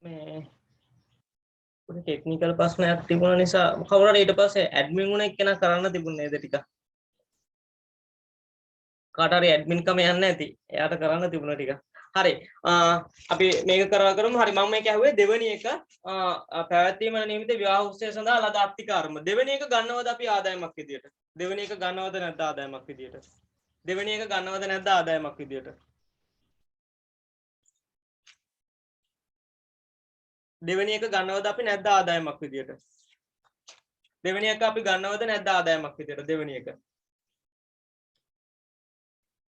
මේ පොඩි ටෙක්නිකල් ප්‍රශ්නයක් තිබුණ නිසා කවුරු හරි ඊට පස්සේ ඇඩ්මින් වුණ එක්කෙනා කරන්න තිබුණේ නේද ටික. කාට හරි ඇඩ්මින් කම යන්නේ නැති. එයාට කරන්න තිබුණා ටික. හරි. අපි මේක කරමු. හරි මම මේක ඇහුවේ දෙවෙනි එක පැවැත්වීම නියමිත විවාහ උත්සවය සඳහා ලද අත්තිකාරම. දෙවෙනි එක ගන්නවද අපි ආදායමක් විදියට? දෙවෙනි එක ගන්නවද නැද්ද ආදායමක් විදියට? දෙවෙනි එක ගන්නවද නැද්ද ආදායමක් විදියට? දෙවෙනි එක ගන්නවද අපි නැද්ද ආදායමක් විදියට? දෙවෙනි එක අපි ගන්නවද නැද්ද ආදායමක් විදියට? දෙවෙනි එක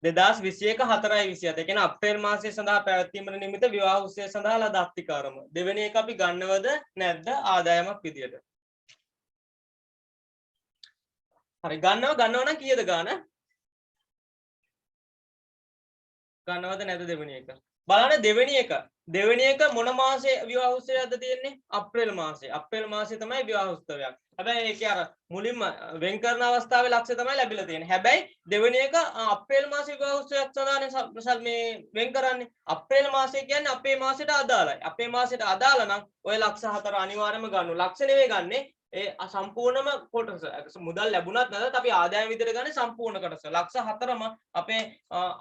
2021 4/27 ඒ කියන්නේ අප්‍රේල් මාසය සඳහා පැවැත්වීමට නියමිත විවාහ උත්සවය සඳහා ලද අත්තිකාරම. දෙවෙනි එක අපි ගන්නවද නැද්ද ආදායමක් විදියට? හරි ගන්නව නම් කීයද ගාන? ගන්නවද නැද්ද දෙවෙනි එක? බලන්න දෙවෙනි එක මොන මාසේ විවාහ උත්සවයක්ද තියෙන්නේ? අප්‍රේල් මාසේ. අප්‍රේල් මාසේ තමයි විවාහ උත්සවයක්. හැබැයි ඒකේ අර මුලින්ම වෙන් කරන අවස්ථාවේ ලක්ෂ්‍ය තමයි ලැබිලා තියෙන්නේ. හැබැයි දෙවෙනි එක අප්‍රේල් මාසේ විවාහ උත්සවයක් සඳහානේ මේ වෙන් කරන්නේ. අප්‍රේල් මාසය කියන්නේ අපේ මාසෙට අදාළයි. අපේ මාසෙට අදාළ නම් ඔය ලක්ෂ 4 අනිවාර්යයෙන්ම ගන්න. ලක්ෂ නෙවෙයි ගන්නෙ. ඒ සම්පූර්ණම කොටස මුදල් ලැබුණත් නැත්නම් අපි ආදායම විදිහට ගන්න සම්පූර්ණ කොටස. ලක්ෂ 4ම අපේ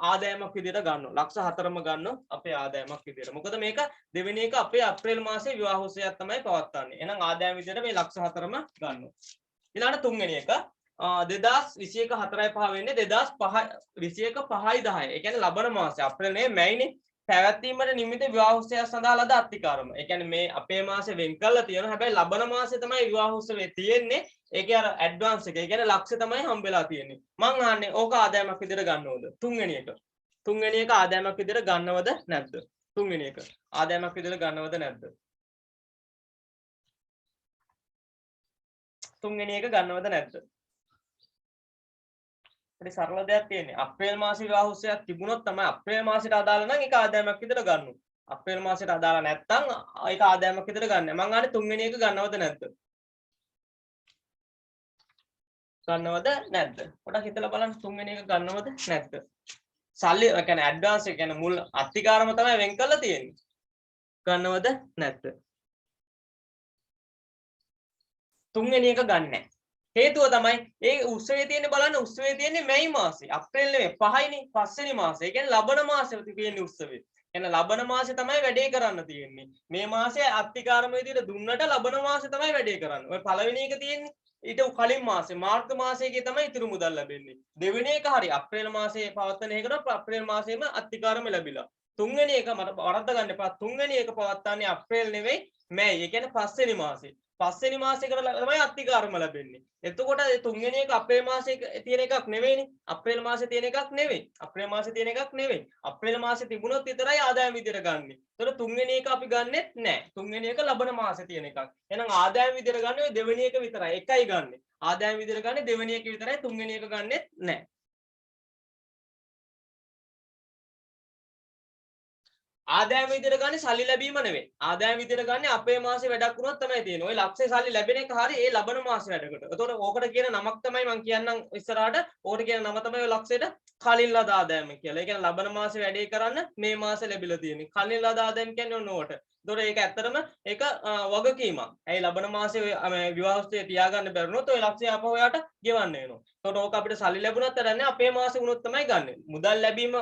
ආදායමක් විදිහට ගන්නවා. ලක්ෂ 4ම ගන්නවා අපේ ආදායමක් විදිහට. මොකද මේක දෙවෙනි එක අපේ අප්‍රේල් මාසයේ විවාහ උත්සවයක් තමයි පවත්වන්නේ. එහෙනම් ආදායම විදිහට මේ ලක්ෂ 4ම ගන්නවා. ඊළඟ තුන්වෙනි එක 2021 4/5 වෙන්නේ 2021 5/10. ඒ කියන්නේ ලබන මාසය අප්‍රේල් නේ මැයිනේ පැවැත්වීමට නියමිත විවාහ උත්සවය සඳහා ලද අත්තිකාරම. ඒ කියන්නේ මේ අපේ මාසේ වෙන් කරලා තියෙනවා. හැබැයි ලබන මාසේ තමයි විවාහ උත්සවය තියෙන්නේ. ඒකේ අර ඇඩ්වාන්ස් එක. ඒ කියන්නේ ලක්ෂ තමයි හම්බෙලා තියෙන්නේ. මං අහන්නේ ඕක ආදායමක් විදිහට ගන්නවද? තුන්වෙනි එක. තුන්වෙනි එක ආදායමක් විදිහට ගන්නවද නැද්ද? තුන්වෙනි එක ආදායමක් විදිහට ගන්නවද නැද්ද? තුන්වෙනි එක ගන්නවද නැද්ද? හරි සරල දෙයක් තියෙන්නේ. අප්‍රේල් මාසේ විවාහ උත්සවයක් තිබුණොත් තමයි අප්‍රේල් මාසෙට අදාළ නම් ඒක ආදායමක් විදිහට ගන්නවා. අප්‍රේල් මාසෙට අදාළ නැත්නම් ඒක ආදායමක් විදිහට ගන්න. මං අහන්නේ තුන්වෙනි එක ගන්නවද නැද්ද? ගන්නවද නැද්ද? පොඩක් හිතලා බලන්න තුන්වෙනි එක ගන්නවද නැද්ද? සල්ලි ඒ කියන්නේ ඇඩ්වාන්ස් ඒ කියන්නේ මුල් අත්තිකාරම තමයි වෙන් කරලා තියෙන්නේ. ගන්නවද නැද්ද? තුන්වෙනි එක ගන්නෑ. හේතුව තමයි ඒ උත්සවයේ තියෙන්නේ බලන්න උත්සවයේ තියෙන්නේ මැයි මාසේ. අප්‍රේල් නෙමෙයි 5යිනේ 5 වෙනි මාසේ. ඒ කියන්නේ ලබන මාසෙ තියෙන්නේ උත්සවය. එහෙනම් ලබන මාසේ තමයි වැඩේ කරන්න තියෙන්නේ. මේ මාසේ අත්තිකාරම විදිහට දුන්නට ලබන මාසේ තමයි වැඩේ කරන්නේ. ඔය පළවෙනි එක තියෙන්නේ ඊට කලින් මාසේ මාර්තු මාසයේ තමයි ඉතුරු මුදල් ලැබෙන්නේ. දෙවෙනි එක හරි අප්‍රේල් මාසයේ පවත්වන එකකට අප්‍රේල් මාසයේම අත්තිකාරම ලැබිලා. තුන්වෙනි එක මට වරද්ද ගන්න එපා. තුන්වෙනි එක පවත්වන්නේ අප්‍රේල් නෙවෙයි මැයි. ඒ කියන්නේ 5 වෙනි මාසේ. 5 වෙනි මාසයකට තමයි අත්තිකාරම ලැබෙන්නේ. එතකොට ඒ තුන්වෙනි එක අපේ මාසයේ තියෙන එකක් නෙවෙයිනේ. අප්‍රේල් මාසයේ තියෙන එකක් නෙවෙයි. අප්‍රේල් මාසයේ තියෙන එකක් නෙවෙයි. අප්‍රේල් මාසයේ තිබුණොත් විතරයි ආදායම විදියට ගන්නෙ. එතකොට තුන්වෙනි එක අපි ගන්නෙත් නැහැ. තුන්වෙනි එක ලබන මාසයේ තියෙන එකක්. එහෙනම් ආදායම විදියට ගන්න ඔය දෙවෙනි එක විතරයි. එකයි ගන්නෙ. ආදායම විදියට ගන්න දෙවෙනි එක විතරයි. තුන්වෙනි එක ගන්නෙත් නැහැ. ආදායම විදියට ගන්න සල්ලි ලැබීම නෙවෙයි. ආදායම විදියට ගන්න අපේ මාසේ වැඩක් වුණොත් තමයි තියෙන්නේ. ওই ලක්ෂේ සල්ලි ලැබෙන එක හරිය ඒ ලබන මාසේ වැඩකට. එතකොට ඕකට කියන නමක් තමයි මම කියන්නම් ඉස්සරහට. ඕකට කියන නම තමයි ඔය ලක්ෂයට කලින් ලද ආදායම කියලා. ඒ කියන්නේ ලබන මාසේ වැඩේ කරන්න මේ මාසේ ලැබිලා තියෙන්නේ. කලින් ලද ආදායම කියන්නේ ඔන්න ඕකට. එතකොට ඒක ඇත්තටම ඒක වගකීමක්. ඇයි ලබන මාසේ විවාහ උත්සවය තියාගන්න බැරිනොත් ඔය ලක්ෂය අපහ ඔයාට ගෙවන්න වෙනවා. එතකොට ඕක අපිට සල්ලි ලැබුණත් වැඩක් නැහැ. අපේ මාසේ වුණොත් තමයි ගන්නෙ. මුදල් ලැබීම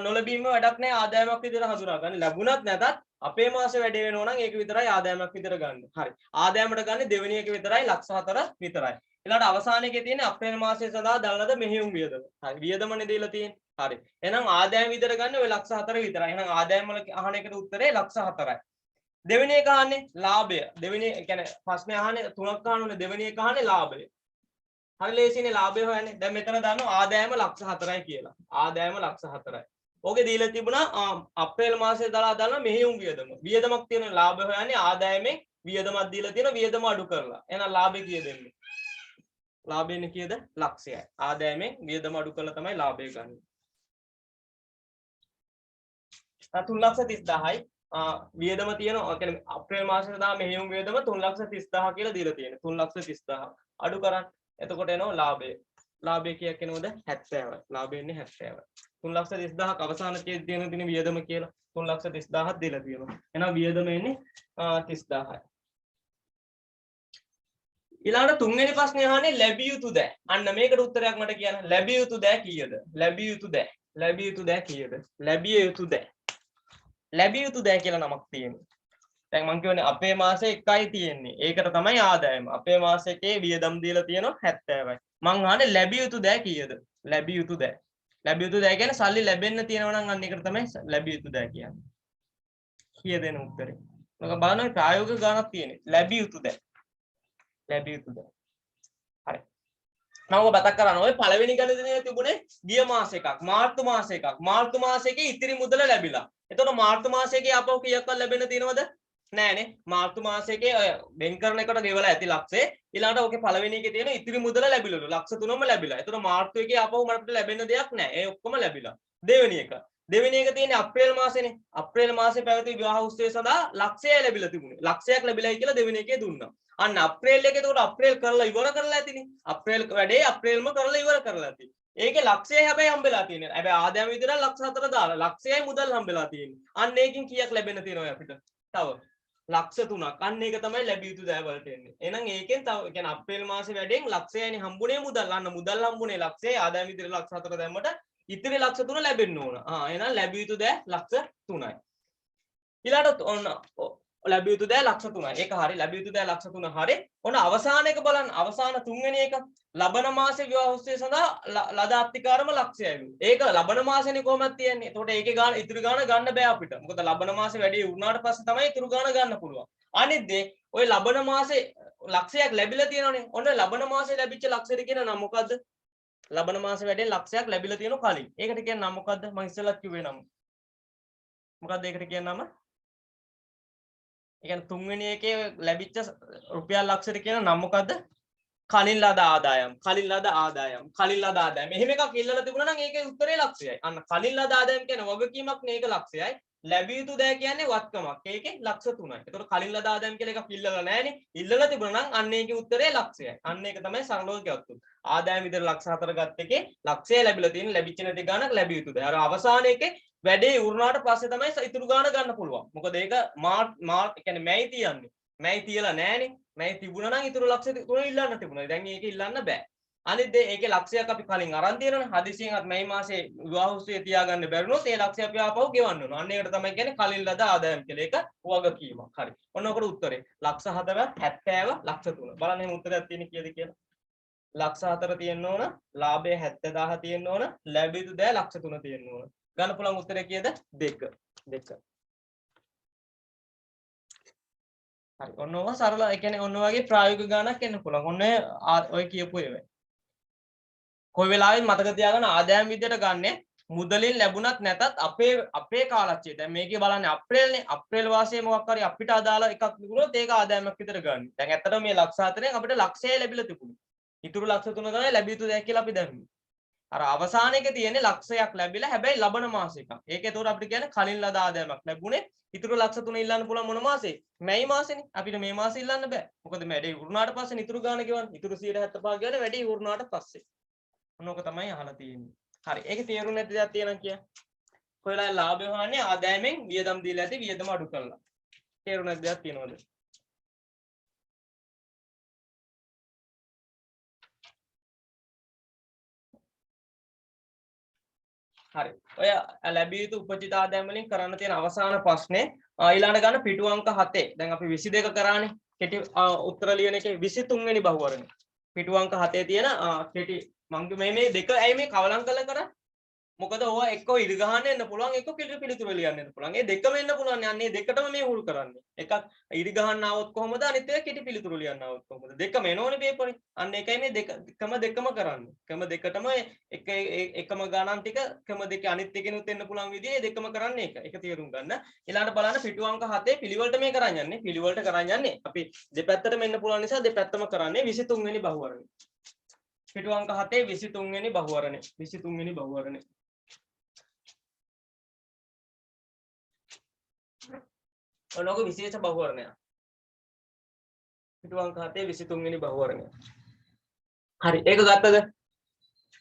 නොලැබීම වැඩක් නැහැ ආදායමක් විදිහට හඳුනා ගන්න. ලැබුණත් නැතත් අපේ මාසේ වැඩේ වෙනවා නම් ඒක විතරයි ආදායමක් විදිහට ගන්න. හරි. ආදායමට ගන්න දෙවෙනි එක විතරයි ලක්ෂ 4 විතරයි. ඊළඟට අවසානයේ තියෙන්නේ අප්‍රේල් මාසය සඳහා දාලනද මෙහෙයුම් වියදම. හරි. වියදමනේ දීලා තියෙන්නේ. හරි. එහෙනම් ආදායම විදිහට ගන්න ඔය ලක්ෂ 4 විතරයි. එහෙනම් ආදායම වල අහන එකට උත්තරේ ලක්ෂ 4යි. දෙවෙනි එක අහන්නේ ලාභය. දෙවෙනි කියන්නේ ප්‍රශ්නේ අහන්නේ තුනක් අහන්නේ දෙවෙනි එක අහන්නේ ලාභය. හරි ලේසිනේ ලාභය හොයන්නේ. දැන් මෙතන දානවා ආදායම ලක්ෂ 4යි කියලා. ආදායම ලක්ෂ 4යි. ඕකේ දීලා තිබුණා අප්‍රේල් මාසයේ දාලා මෙහෙයුම් වියදම. වියදමක් තියෙන ලාභය හොයන්නේ ආදායමෙන් වියදමක් දීලා තියෙන වියදම අඩු කරලා. එහෙනම් ලාභය කීයද එන්නේ? ලාභයනේ කීයද? ලක්ෂයයි. ආදායමෙන් වියදම අඩු කරලා තමයි ලාභය ගන්න. 3,30,000යි. වියදම තියෙනවා. ඒ කියන්නේ අප්‍රේල් මාසයේ දා මෙහෙයුම් වියදම 3,30,000 කියලා දීලා තියෙනවා. 3,30,000 අඩු කරන්. එතකොට එනවා ලාභය. ලාභය කියක් එනවද 70යි. ලාභය එන්නේ 70යි. 3,30,000ක් අවසාන ඡේදයේ තියෙන වියදම කියලා 3,30,000ක් දීලා තියෙනවා. එහෙනම් වියදම එන්නේ 30,000යි. ඊළඟට තුන්වෙනි ප්‍රශ්නේ අහන්නේ ලැබිය යුතු දෑ. අන්න මේකට උත්තරයක් මට කියන්න. ලැබිය යුතු දෑ කීයද? ලැබිය යුතු දෑ. ලැබිය යුතු දෑ කීයද? ලැබිය යුතු දෑ. ලැබිය යුතු දෑ කියලා නමක් තියෙනවා. දැන් මම කියන්නේ අපේ මාසේ 1යි තියෙන්නේ. ඒකට තමයි ආදායම. අපේ මාසේ එකේ වියදම් දීලා තියෙනවා 70යි. මං අහන්නේ ලැබිය යුතු දෑ කීයද? ලැබිය යුතු දෑ. ලැබිය යුතු දෑ කියන්නේ සල්ලි ලැබෙන්න තියෙනවා නම් අන්න ඒකට තමයි ලැබිය යුතු දෑ කියන්නේ. කීය දෙන උත්තරේ. මම බලනවා ප්‍රායෝගික ගණනක් තියෙන්නේ. ලැබිය යුතු දෑ. ලැබිය යුතු දෑ. හරි. මම ඔබ මතක් කරන්න ඔය පළවෙනි ගණනේ තිබුණේ ගිය මාස එකක්, මාර්තු මාස එකක්. මාර්තු මාසයේ ඉතිරි මුදල ලැබිලා. එතකොට මාර්තු මාසයේ අපව කීයක්වත් ලැබෙන්න තියෙනවද? නෑනේ. මාර්තු මාසයේ ඔය වෙන් කරන එකට ගෙවලා ඇති ලක්ෂේ. ඊළඟට ඕකේ පළවෙනි එකේ තියෙන ඉතිරි මුදල ලැබිලලු. ලක්ෂ 3ම ලැබිලා. එතකොට මාර්තු එකේ අපව මට ලැබෙන්න දෙයක් නෑ. ඒ ඔක්කොම ලැබිලා. දෙවෙනි එක. දෙවෙනි එක තියෙන්නේ අප්‍රේල් මාසේනේ. අප්‍රේල් මාසේ පැවති විවාහ උත්සවය සඳහා ලක්ෂය ලැබිලා තිබුණේ. ලක්ෂයක් ලැබිලායි කියලා දෙවෙනි එකේ දුන්නා. අන්න අප්‍රේල් එකේ එතකොට අප්‍රේල් කරලා ඉවර කරලා ඇතිනේ. අප්‍රේල් වැඩේ අප්‍රේල්ම කරලා ඉවර කරලා ඇති. ඒකේ ලක්ෂයයි හැබැයි හම්බෙලා තියෙන්නේ. හැබැයි ආදායම විතර ලක්ෂ 4 දාලා ලක්ෂයයි මුදල් හම්බෙලා තියෙන්නේ. අන්න ඒකෙන් කීයක් ලැබෙන්න තියෙනවද අපිට? තව ලක්ෂ 3ක්. අන්න ඒක තමයි ලැබිය යුතු දෑ වලට එන්නේ. එහෙනම් ඒකෙන් තව කියන්නේ අප්‍රේල් මාසේ වැඩෙන් ලක්ෂයයිනේ හම්බුනේ මුදල්. අන්න මුදල් හම්බුනේ ලක්ෂයයි ආදායම විතර ලක්ෂ 4 දැම්මට ඉතිරි ලක්ෂ 3 ලැබෙන්න ඕන. එහෙනම් ලැබිය යුතු දෑ ලක්ෂ 3යි. ඊළඟට ඔන්න ලැබිය යුතු දෑ ලක්ෂ 3යි. ඒක හරි. ලැබිය යුතු දෑ ලක්ෂ 3 හරි. ඔන්න අවසාන එක බලන්න. අවසාන තුන්වෙනි එක. ලබන මාසේ විවාහ උත්සවය සඳහා ලද අත්තිකාරම ලක්ෂයයි. ඒක ලබන මාසෙනේ කොහොමද තියන්නේ? එතකොට ඒකේ ගාන ඉතුරු ගාන ගන්න බෑ අපිට. මොකද ලබන මාසේ වැඩි වුණාට පස්සේ තමයි ඉතුරු ගාන ගන්න පුළුවන්. අනිත් දේ ඔය ලබන මාසේ ලක්ෂයක් ලැබිලා තියෙනවනේ. ඔන්න ලබන මාසේ ලැබිච්ච ලක්ෂෙට කියන නම මොකද්ද? ලබන මාසේ වැඩේ ලක්ෂයක් ලැබිලා තියෙන කලින්. ඒකට කියන නම මොකද්ද? මම ඉස්සෙල්ලත් කිව්වේ නම. මොකද්ද ඒකට කියන නම? ඒ කියන්නේ තුන්වෙනි එකේ ලැබිච්ච රුපියල් ලක්ෂයට කියන නම මොකද්ද? කලින් ලද ආදායම්. කලින් ලද ආදායම්. කලින් ලද ආදායම්. එහෙම එකක් ඉල්ලලා තිබුණා නම් ඒකේ උත්තරේ ලක්ෂයයි. අන්න කලින් ලද ආදායම් කියන්නේ වගකීමක් නේ ඒක ලක්ෂයයි. ලැබිය යුතු දෑ කියන්නේ වත්කමක්. ඒකේ ලක්ෂ 3යි. ඒතකොට කලින් ලද ආදායම් කියලා එකක් ඉල්ලලා නැහැනේ. ඉල්ලලා තිබුණා නම් අන්න ඒකේ උත්තරේ ලක්ෂයයි. අන්න ඒක තමයි සරලව ගත්තොත්. ආදායම් විතර ලක්ෂ 4 ගත්ත එකේ ලක්ෂය ලැබිලා තියෙන ලැබිච්ච නැති ගාණක් ලැබිය යුතු දෑ. අර අවසාන එකේ වැඩේ උරුණාට පස්සේ තමයි ඉතුරු ගාණ ගන්න පුළුවන්. මොකද ඒක කියන්නේ මැයි තියන්නේ. මැයි තියලා නැහැනේ. මැයි තිබුණා නම් ඉතුරු ලක්ෂ 3 ඉල්ලන්න තිබුණා. දැන් ඒක ඉල්ලන්න බෑ. අනිත් දේ ඒකේ ලක්ෂයක් අපි කලින් අරන් තියෙනවනේ. හදිසියෙන්වත් මැයි මාසේ විවාහ උත්සවය තියාගන්න බැරිනොත් ඒ ලක්ෂය අපි ආපහු ගෙවන්න ඕන. අන්න ඒකට තමයි කියන්නේ කලින් ලද ආදායම් කියලා. ඒක වගකීමක්. හරි. ඔන්න ඔකට උත්තරේ. ලක්ෂ 4 70 ලක්ෂ 3. බලන්න එහෙනම් උත්තරයක් තියෙන්නේ කීයද කියලා. ලක්ෂ 4 තියෙන්න ඕන. ලාභය 70000 තියෙන්න ඕන. ලැබිය යුතු දෑ ලක්ෂ 3 තියෙන්න ඕන. ගන්න පුළුවන් උත්තරය කීයද? 2. 2. හරි. ඔන්න ඔය සරල ඒ කියන්නේ ඔන්න වගේ ප්‍රායෝගික ගණනක් එන්න පුළුවන්. ඔන්න ඔය කියපු ඒවා. කොයි වෙලාවෙත් මතක තියාගන්න ආදායම් විදියට ගන්නෙ මුදලින් ලැබුණත් නැතත් අපේ කාලච්චේ. දැන් මේකේ බලන්නේ අප්‍රේල්නේ. අප්‍රේල් මාසයේ මොකක් හරි අපිට අදාළ එකක් තිබුණොත් ඒක ආදායමක් විතර ගන්න. දැන් ඇත්තටම මේ ලක්ෂ 4ෙන් අපිට ලක්ෂය ලැබිලා තිබුණා. ඉතුරු ලක්ෂ 3 තමයි ලැබිය යුතු දෑ කියලා අපි දැම්මේ. අර අවසාන එකේ තියෙන්නේ ලක්ෂයක් ලැබිලා හැබැයි ලබන මාස එකක්. ඒක ඒතකොට අපිට කියන්නේ කලින් ලද ආදායමක් ලැබුණේ. ඉතුරු ලක්ෂ 3 ඉල්ලන්න පුළුවන් මොන මාසේ? මැයි මාසෙනේ. අපිට මේ මාසේ ඉල්ලන්න බෑ. මොකද වැඩේ උරුණාට පස්සේ ඉතුරු ගාන ගෙවන්න. ඉතුරු 175 ගෙවන වැඩේ උරුණාට පස්සේ. මොනක තමයි අහලා තියෙන්නේ. හරි. ඒකේ තේරුම් නැති දෙයක් තියෙනවා කිය. කොහෙලා ලාභය හොයන්නේ ආදායමෙන් වියදම් දීලා ඇති වියදම අඩු කරලා. තේරුම් නැති දෙයක් තියෙනවද? හරි. ඔය ලැබිය යුතු උපජිත ආදායම් වලින් කරන්න තියෙන අවසාන ප්‍රශ්නේ ඊළඟට ගන්න පිටු අංක 7. දැන් අපි 22 කරානේ. කෙටි උත්තර ලියන එකේ 23 වෙනි බහුවරණය. පිටු අංක 7 තියෙන කෙටි මං මේ දෙක ඇයි මේ කවලම් කරලා මොකද ඕවා එක්ක ඉරි ගහන්න එන්න පුළුවන් එක්ක පිළිතුරු ලියන්න එන්න පුළුවන්. ඒ දෙකම එන්න පුළුවන්. අන්නේ දෙකටම මේ හුරු කරන්නේ. එකක් ඉරි ගහන්න ආවොත් කොහොමද අනිත් එක කෙටි පිළිතුරු ලියන්න ආවොත් කොහොමද? දෙකම එනෝනේ පේපරේ. අන්න ඒකයි මේ දෙකම කරන්නේ. එකම දෙකටම එකම ගණන් ටික එකම දෙකේ අනිත් එකෙනුත් එන්න පුළුවන් විදිහේ දෙකම කරන්නේ ඒක. ඒක තේරුම් ගන්න. ඊළඟට බලන්න පිටු අංක 7 පිළිවෙලට මේ කරන් යන්නේ. පිළිවෙලට කරන් යන්නේ. අපි දෙපැත්තටම එන්න පුළුවන් නිසා දෙපැත්තම කරන්නේ 23 වෙනි බහුවරණය. පිටු අංක 7 23 වෙනි බහුවරණය. 23 වෙනි බහුවරණය. ඔනෝක විශේෂ බහුවරණය. පිටු අංක 7 23 වෙනි බහුවරණය. හරි ඒක ගත්තද?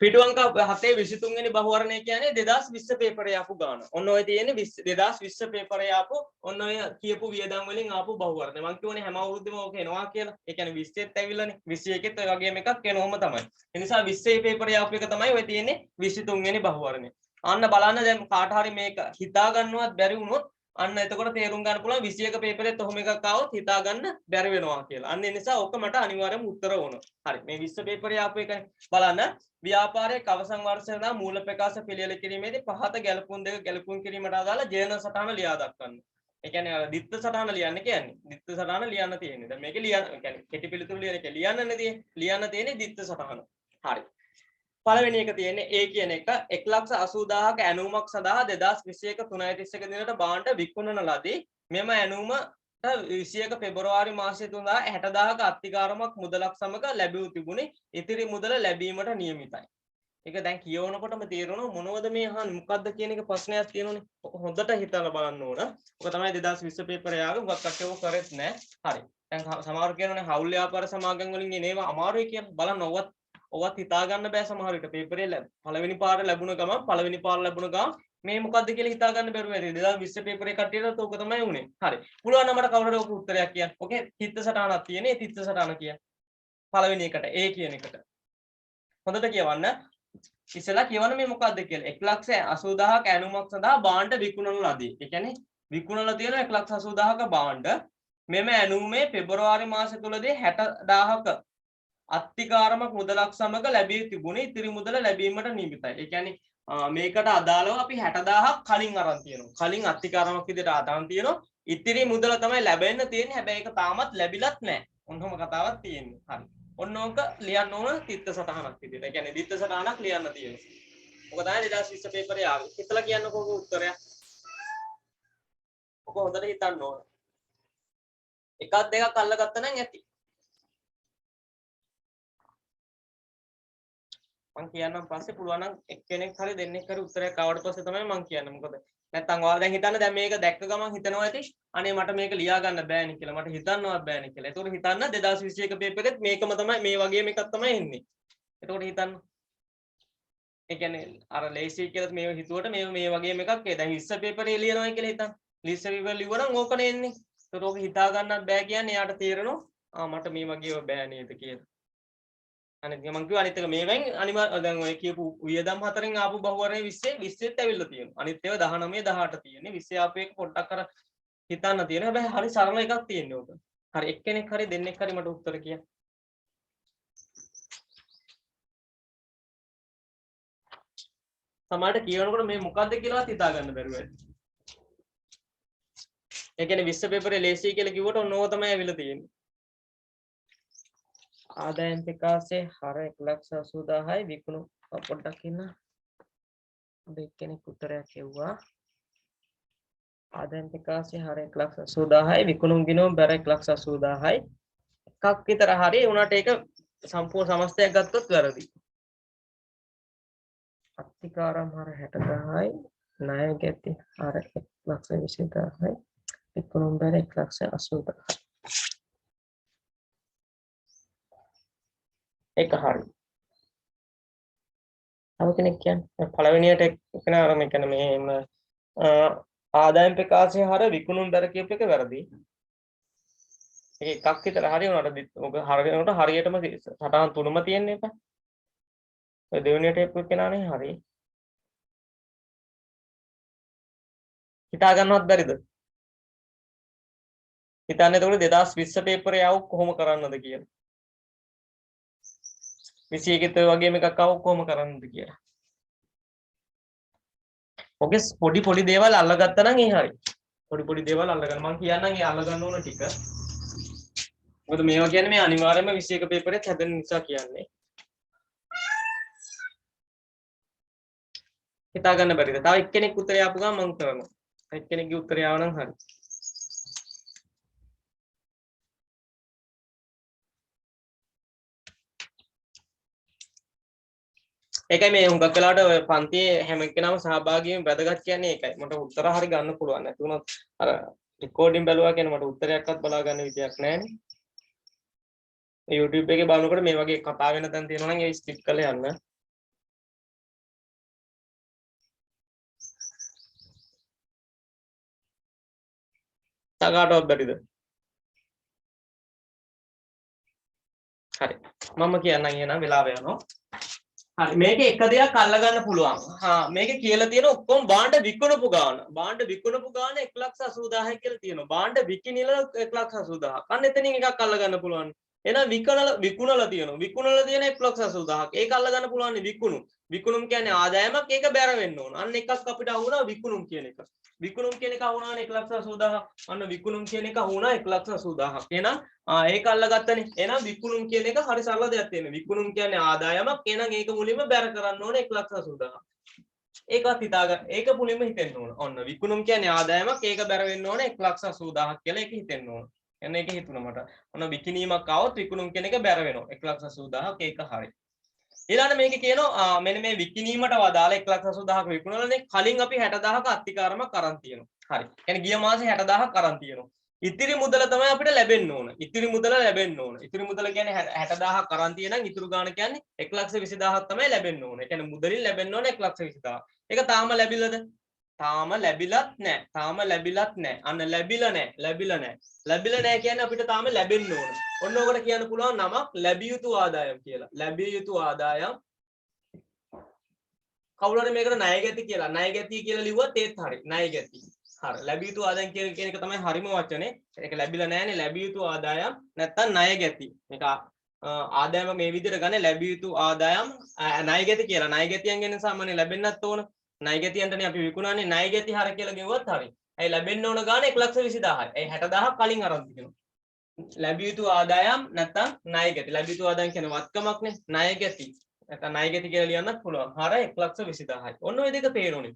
පිටු අංක 7 23 වෙනි බහුවර්ණය කියන්නේ 2020 පේපරේ ආපු ගාන. ඔන්න ඔය තියෙන්නේ 2020 පේපරේ ආපු ඔන්න ඔය කියපු වියදම් වලින් ආපු බහුවර්ණය. මම කියවනේ හැම අවුරුද්දෙම ඕක එනවා කියලා. ඒ කියන්නේ 20ත් ඇවිල්ලානේ. 21ත් ඔය වගේම එකක් එනවම තමයි. ඒ නිසා 20 පේපරේ ආපු එක තමයි ඔය තියෙන්නේ 23 වෙනි බහුවර්ණය. අන්න බලන්න දැන් කාට හරි මේක හිතා ගන්නවත් බැරි වුණොත් අන්න එතකොට තේරුම් ගන්න පුළුවන් 21 පේපරේත් ඔහොම එකක් ආවොත් හිතා ගන්න බැරි වෙනවා කියලා. අන්න ඒ නිසා ඔක මට අනිවාර්යයෙන්ම උත්තර ඕන. හරි. මේ 20 පේපරේ ආපු එකයි. බලන්න ව්‍යාපාරයේ අවසන් වර්ෂය සඳහා මූල ප්‍රකාශ පිළියෙල කිරීමේදී පහත ගැලපුම් දෙක ගැලපුම් කිරීමට අදාළ ජේර්නල් සටහන ලියා දක්වන්න. ඒ කියන්නේ අර දිත්ත සටහන ලියන්න කියන්නේ. දිත්ත සටහන ලියන්න තියෙන්නේ. දැන් මේකේ ලියන්න කියන්නේ කෙටි පිළිතුරු ලියන එක ලියන්නනේ තියෙන්නේ. ලියන්න තියෙන්නේ දිත්ත සටහන. හරි. පළවෙනි එක තියෙන්නේ A කියන එක 1,80,000ක ඇණුමක් සඳහා 2021 3:31 දිනට භාණ්ඩ විකුණන ලදී. මෙම ඇණුම 21 පෙබරවාරි මාසයේ 60,000ක අත්තිකාරමක් මුදලක් සමග ලැබියු තිබුණි. ඉතිරි මුදල ලැබීමට නියමිතයි. ඒක දැන් කියවනකොටම තේරෙනවා මොනවද මේ අහන්නේ මොකද්ද කියන එක ප්‍රශ්නයක් තියෙනවනේ. ඔක හොඳට හිතලා බලන්න ඕන. ඔක තමයි 2020 පේපරේ ආවේ. මොකක් කට්ටියව කරෙත් නැහැ. හරි. දැන් සමහර කියනෝනේ හවුල් ව්‍යාපාර සමාගම් වලින් එනේවා අමාරුයි කියලා. බලන්න ඔවත් හිතා ගන්න බෑ සමහර විට පේපරේ පළවෙනි පාර ලැබුණ ගමන් පළවෙනි පාර ලැබුණ ගමන් මේ මොකද්ද කියලා හිතා ගන්න බැරුව ඇති 2020 පේපරේ කට්ටියට ඕක තමයි උනේ. හරි. පුළුවන් නම් මට කවුරුහරි ඔක උත්තරයක් කියන්න. ඔකේ තිත්ත සටහනක් තියෙන්නේ. ඒ තිත්ත සටහන කියන්න. පළවෙනි එකට A කියන එකට. හොඳට කියවන්න. ඉස්සෙල්ලා කියවන්න මේ මොකද්ද කියලා. 1,80,000ක ඇණුමක් සඳහා භාණ්ඩ විකුණන ලදී. ඒ කියන්නේ විකුණලා තියෙන 1,80,000ක භාණ්ඩ මෙම ඇණුමේ පෙබරවාරි මාසය තුලදී 60,000ක අත්තිකාරමක් මුදලක් සමග ලැබී තිබුණේ ඉතිරි මුදල ලැබීමට නියමිතයි. ඒ කියන්නේ මේකට අදාළව අපි 60,000ක් කලින් අරන් තියෙනවා. කලින් අත්තිකාරමක් විදිහට අරන් තියෙනවා. ඉතිරි මුදල තමයි ලැබෙන්න තියෙන්නේ. හැබැයි ඒක තාමත් ලැබිලත් නැහැ. ඔන්නෝම කතාවක් තියෙන්නේ. හරි. ඔන්න ඕක ලියන්න ඕන තිත්ත සටහනක් විදිහට. ඒ කියන්නේ දිත්ත සටහනක් ලියන්න තියෙනවා. ඔක තමයි 2020 පේපරේ ආවේ. හිතලා කියන්නකෝ ඔක උත්තරය. ඔක හොඳට හිතන්න ඕන. එකක් දෙකක් අල්ලගත්තා නම් ඇති. මම කියන්නම් පස්සේ පුළුවන් නම් එක්කෙනෙක් හරි දෙන්නෙක් හරි උත්තරයක් ආවට පස්සේ තමයි මම කියන්නේ. මොකද නැත්තම් ඔයාලා දැන් හිතන්න දැන් මේක දැක්ක ගමන් හිතනවා ඇති අනේ මට මේක ලියා ගන්න බෑනේ කියලා. මට හිතන්නවත් බෑනේ කියලා. ඒතකොට හිතන්න 2021 පේපරෙත් මේකම තමයි මේ වගේම එකක් තමයි එන්නේ. ඒතකොට හිතන්න. ඒ කියන්නේ අර ලේසි කියලා මේ හිතුවට මේ වගේම එකක් ඒ දැන් 20 පේපරේ ලියනවා කියලා හිතන්න. 20 පේපර් ලිව්වනම් ඕකනේ එන්නේ. ඒතකොට ඕක හිතා ගන්නත් බෑ කියන්නේ එයාට තේරෙනවා මට මේ වගේව බෑ නේද කියලා. අනිත් මම කිව්වා අනිත් එක මේවෙන් දැන් ඔය කියපු වියදම් හතරෙන් ආපු බහුවර්ණය 20ත් ඇවිල්ලා තියෙනවා. අනිත් ඒවා 19 18 තියෙන්නේ. 20 ආපු එක පොඩ්ඩක් අර හිතන්න තියෙනවා. හැබැයි හරි සරල එකක් තියෙන්නේ ඕක. හරි එක්කෙනෙක් හරි දෙන්නෙක් හරි මට උත්තර කියන්න. සමහරට කියනකොට මේ මොකද්ද කියලාවත් හිතා ගන්න බැරුව ඇති. ඒ කියන්නේ 20 පේපරේ ලේසි කියලා කිව්වට ඔන්න ඕක තමයි ඇවිල්ලා තියෙන්නේ. ආදායම් ප්‍රකාශයේ හර 1,80,000යි විකුණු පොඩ්ඩක් ඉන්න දෙකෙනෙක් උත්තරයක් කිව්වා ආදායම් ප්‍රකාශයේ හර 1,80,000යි විකුණුම් ගිණුම් බැර 1,80,000යි එකක් විතර හරි උනාට ඒක සම්පූර්ණ සමස්තයක් ගත්තොත් වැරදි අත්තිකාරම් හර 60,000යි ණය ගැති හර 1,20,000යි විකුණුම් බැර 1,80,000යි ඒක හරි. තව කෙනෙක් කියන්නේ පළවෙනියට එකන අර මේ කියන්නේ මේ ආදායම් ප්‍රකාශය හර විකුණුම් දර කියප එක වැරදි. ඒක එකක් විතර හරි උනාට ඔක හරියට හරියටම සටහන් තුනම තියෙන්න එපා. ඔය දෙවෙනියට එක්ක කෙනානේ හරි. හිතා ගන්නවත් බැරිද? හිතන්නේ එතකොට 2020 පේපරේ ආව කොහොම කරන්නද කියලා. 21 ඔය වගේම එකක් ආව කොහොම කරන්නද කියලා. ඔකේ පොඩි දේවල් අල්ලගත්තා නම් ඒ හරි. පොඩි දේවල් අල්ලගන්න මම කියන්නම් ඒ අල්ලගන්න ඕන ටික. මොකද මේවා කියන්නේ මේ අනිවාර්යයෙන්ම 21 පේපරේත් හැදෙන නිසා කියන්නේ. හිතා ගන්න බැරිද? තව එක්කෙනෙක් උත්තරය ආපු ගමන් මම කරනවා. එක්කෙනෙක්ගේ උත්තරය ආව නම් හරි. ඒකයි මේ හුඟක් වෙලාවට ඔය පන්තියේ හැම කෙනාම සහභාගී වෙන්න වැදගත් කියන්නේ ඒකයි. මට උත්තර හරි ගන්න පුළුවන්. නැති වුණොත් අර රෙකෝඩින් බැලුවා කියන මට උත්තරයක්වත් බලා ගන්න විදියක් නැහැනේ. YouTube එකේ බලනකොට මේ වගේ කතා වෙන තැන් තියෙනවා නම් ඒ ස්කිප් කරලා යන්න. තකාටවත් බැරිද? හරි. මම කියන්නම් එහෙනම් වෙලාව යනවා. හරි මේක එක දෙයක් අල්ලගන්න පුළුවන්. මේක කියලා තියෙන ඔක්කොම භාණ්ඩ විකුණපු ගාන. භාණ්ඩ විකුණපු ගාන 1,80,000යි කියලා තියෙනවා. භාණ්ඩ විකිනිල 1,80,000. අන්න එතනින් එකක් අල්ලගන්න පුළුවන්. එහෙනම් විකුණලා තියෙනවා. විකුණලා තියෙන 1,80,000ක්. ඒක අල්ලගන්න පුළුවන් විකුණු. විකුණුම් කියන්නේ ආදායමක් ඒක බැර වෙන්න ඕන. අන්න එකක් අපිට අහුණා විකුණුම් කියන එක. විකුණුම් කියන එක අහුණානේ 1,80,000. අන්න විකුණුම් කියන එක අහුණා 1,80,000ක්. එහෙනම් ඒක අල්ලගත්තනේ. එහෙනම් විකුණුම් කියන එක හරි සරල දෙයක් තියෙනවා. විකුණුම් කියන්නේ ආදායමක්. එහෙනම් ඒක මුලින්ම බැර කරන්න ඕනේ 1,80,000. ඒකවත් හිතාගන්න. ඒක මුලින්ම හිතෙන්න ඕන. ඔන්න විකුණුම් කියන්නේ ආදායමක්. ඒක බැර වෙන්න ඕනේ 1,80,000ක් කියලා ඒක හිතෙන්න ඕන. එන්න ඒක හිතුණා මට. ඔන්න විකිණීමක් આવොත් විකුණුම් කියන එක බැර වෙනවා. 1,80,000ක් ඒක හරි. ඊළඟ මේක කියනවා මෙන්න මේ විකිණීමට වදාලා 1,80,000ක් විකුණලානේ. කලින් අපි 60,000ක අත්තිකාරමක් අරන් තියෙනවා. හරි. يعني ගිය මාසේ 60,000ක් අරන් තියෙනවා. ඉතිරි මුදල තමයි අපිට ලැබෙන්න ඕන. ඉතිරි මුදල ලැබෙන්න ඕන. ඉතිරි මුදල කියන්නේ 60,000ක් අරන් තියෙනම් ඉතුරු ගාණ කියන්නේ 1,20,000ක් තමයි ලැබෙන්න ඕන. ඒ කියන්නේ මුදලින් ලැබෙන්න ඕන 1,20,000. ඒක තාම ලැබිලාද? තාම ලැබිලත් නැහැ. තාම ලැබිලත් නැහැ. අන්න ලැබිලා නැහැ. ලැබිලා නැහැ. ලැබිලා නැහැ කියන්නේ අපිට තාම ලැබෙන්න ඕන. ඔන්න ඔකට කියන්න පුළුවන් නමක් ලැබිය යුතු ආදායම් කියලා. ලැබිය යුතු ආදායම් කවුරු හරි මේකට ණය ගැති කියලා. ණය ගැති කියලා ලිව්වත් ඒත් හරි. ණය ගැති. හරි. ලැබිය යුතු ආදායම් කියන එක තමයි හරිම වචනේ. ඒක ලැබිලා නැහැනේ. ලැබිය යුතු ආදායම් නැත්තම් ණය ගැති. මේක ආදායම මේ විදිහට ගන්න ලැබිය යුතු ආදායම් ණය ගැති කියලා. ණය ගැතියන් ගැන සාමාන්‍ය ලැබෙන්නත් ඕන. ණය ගැතියන්ටනේ අපි විකුණන්නේ. ණය ගැති හර කියලා ගෙවුවත් හරි. ඒ ලැබෙන්න ඕන ගාන 1,20,000යි. ඒ 60,000ක් කලින් අරන් තිනවා. ලැබිය යුතු ආදායම් නැත්තම් ණය ගැති. ලැබිය යුතු ආදායම් කියන වත්කමක්නේ. ණය ගැති. නැත්තම් ණය ගැති කියලා ලියන්නත් පුළුවන්. හර 1,20,000යි. ඔන්න ඔය දෙක තේරුණේ.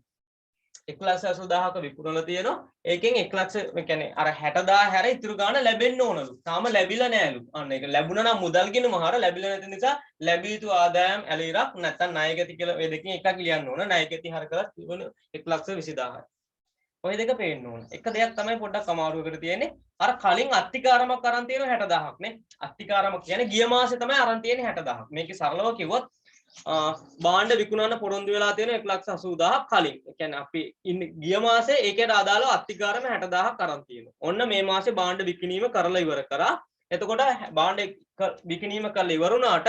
1,80,000ක විකුණලා තියෙනවා. ඒකෙන් 1,00,000 ඒ කියන්නේ අර 60,000 හැර ඉතුරු ගාන ලැබෙන්න ඕනලු. තාම ලැබිලා නෑලු. අන්න ඒක ලැබුණා නම් මුදල් ගිනුම හර ලැබිලා නැති නිසා ලැබිය යුතු ආදායම් ඇලීරක් නැත්තම් ණය ගැති කියලා ඔය දෙකෙන් එකක් ලියන්න ඕන. ණය ගැති හර කරලා 1,20,000යි. ඔය දෙක පේන්න ඕන. එක දෙයක් තමයි පොඩ්ඩක් අමාරුවකට තියෙන්නේ. අර කලින් අත්තිකාරමක් අරන් තියෙන 60,000ක් නේ. අත්තිකාරම කියන්නේ ගිය මාසේ තමයි අරන් තියෙන්නේ 60,000ක්. මේකේ සරලව කිව්වොත් භාණ්ඩ විකුණන්න පොරොන්දු වෙලා තියෙන 1,80,000ක් කලින්. ඒ කියන්නේ අපි ගිය මාසේ ඒකට අදාළව අත්තිකාරම 60,000ක් අරන් තියෙනවා. ඔන්න මේ මාසේ භාණ්ඩ විකිණීම කරලා ඉවර කරා. එතකොට භාණ්ඩ විකිණීම කරලා ඉවර වුණාට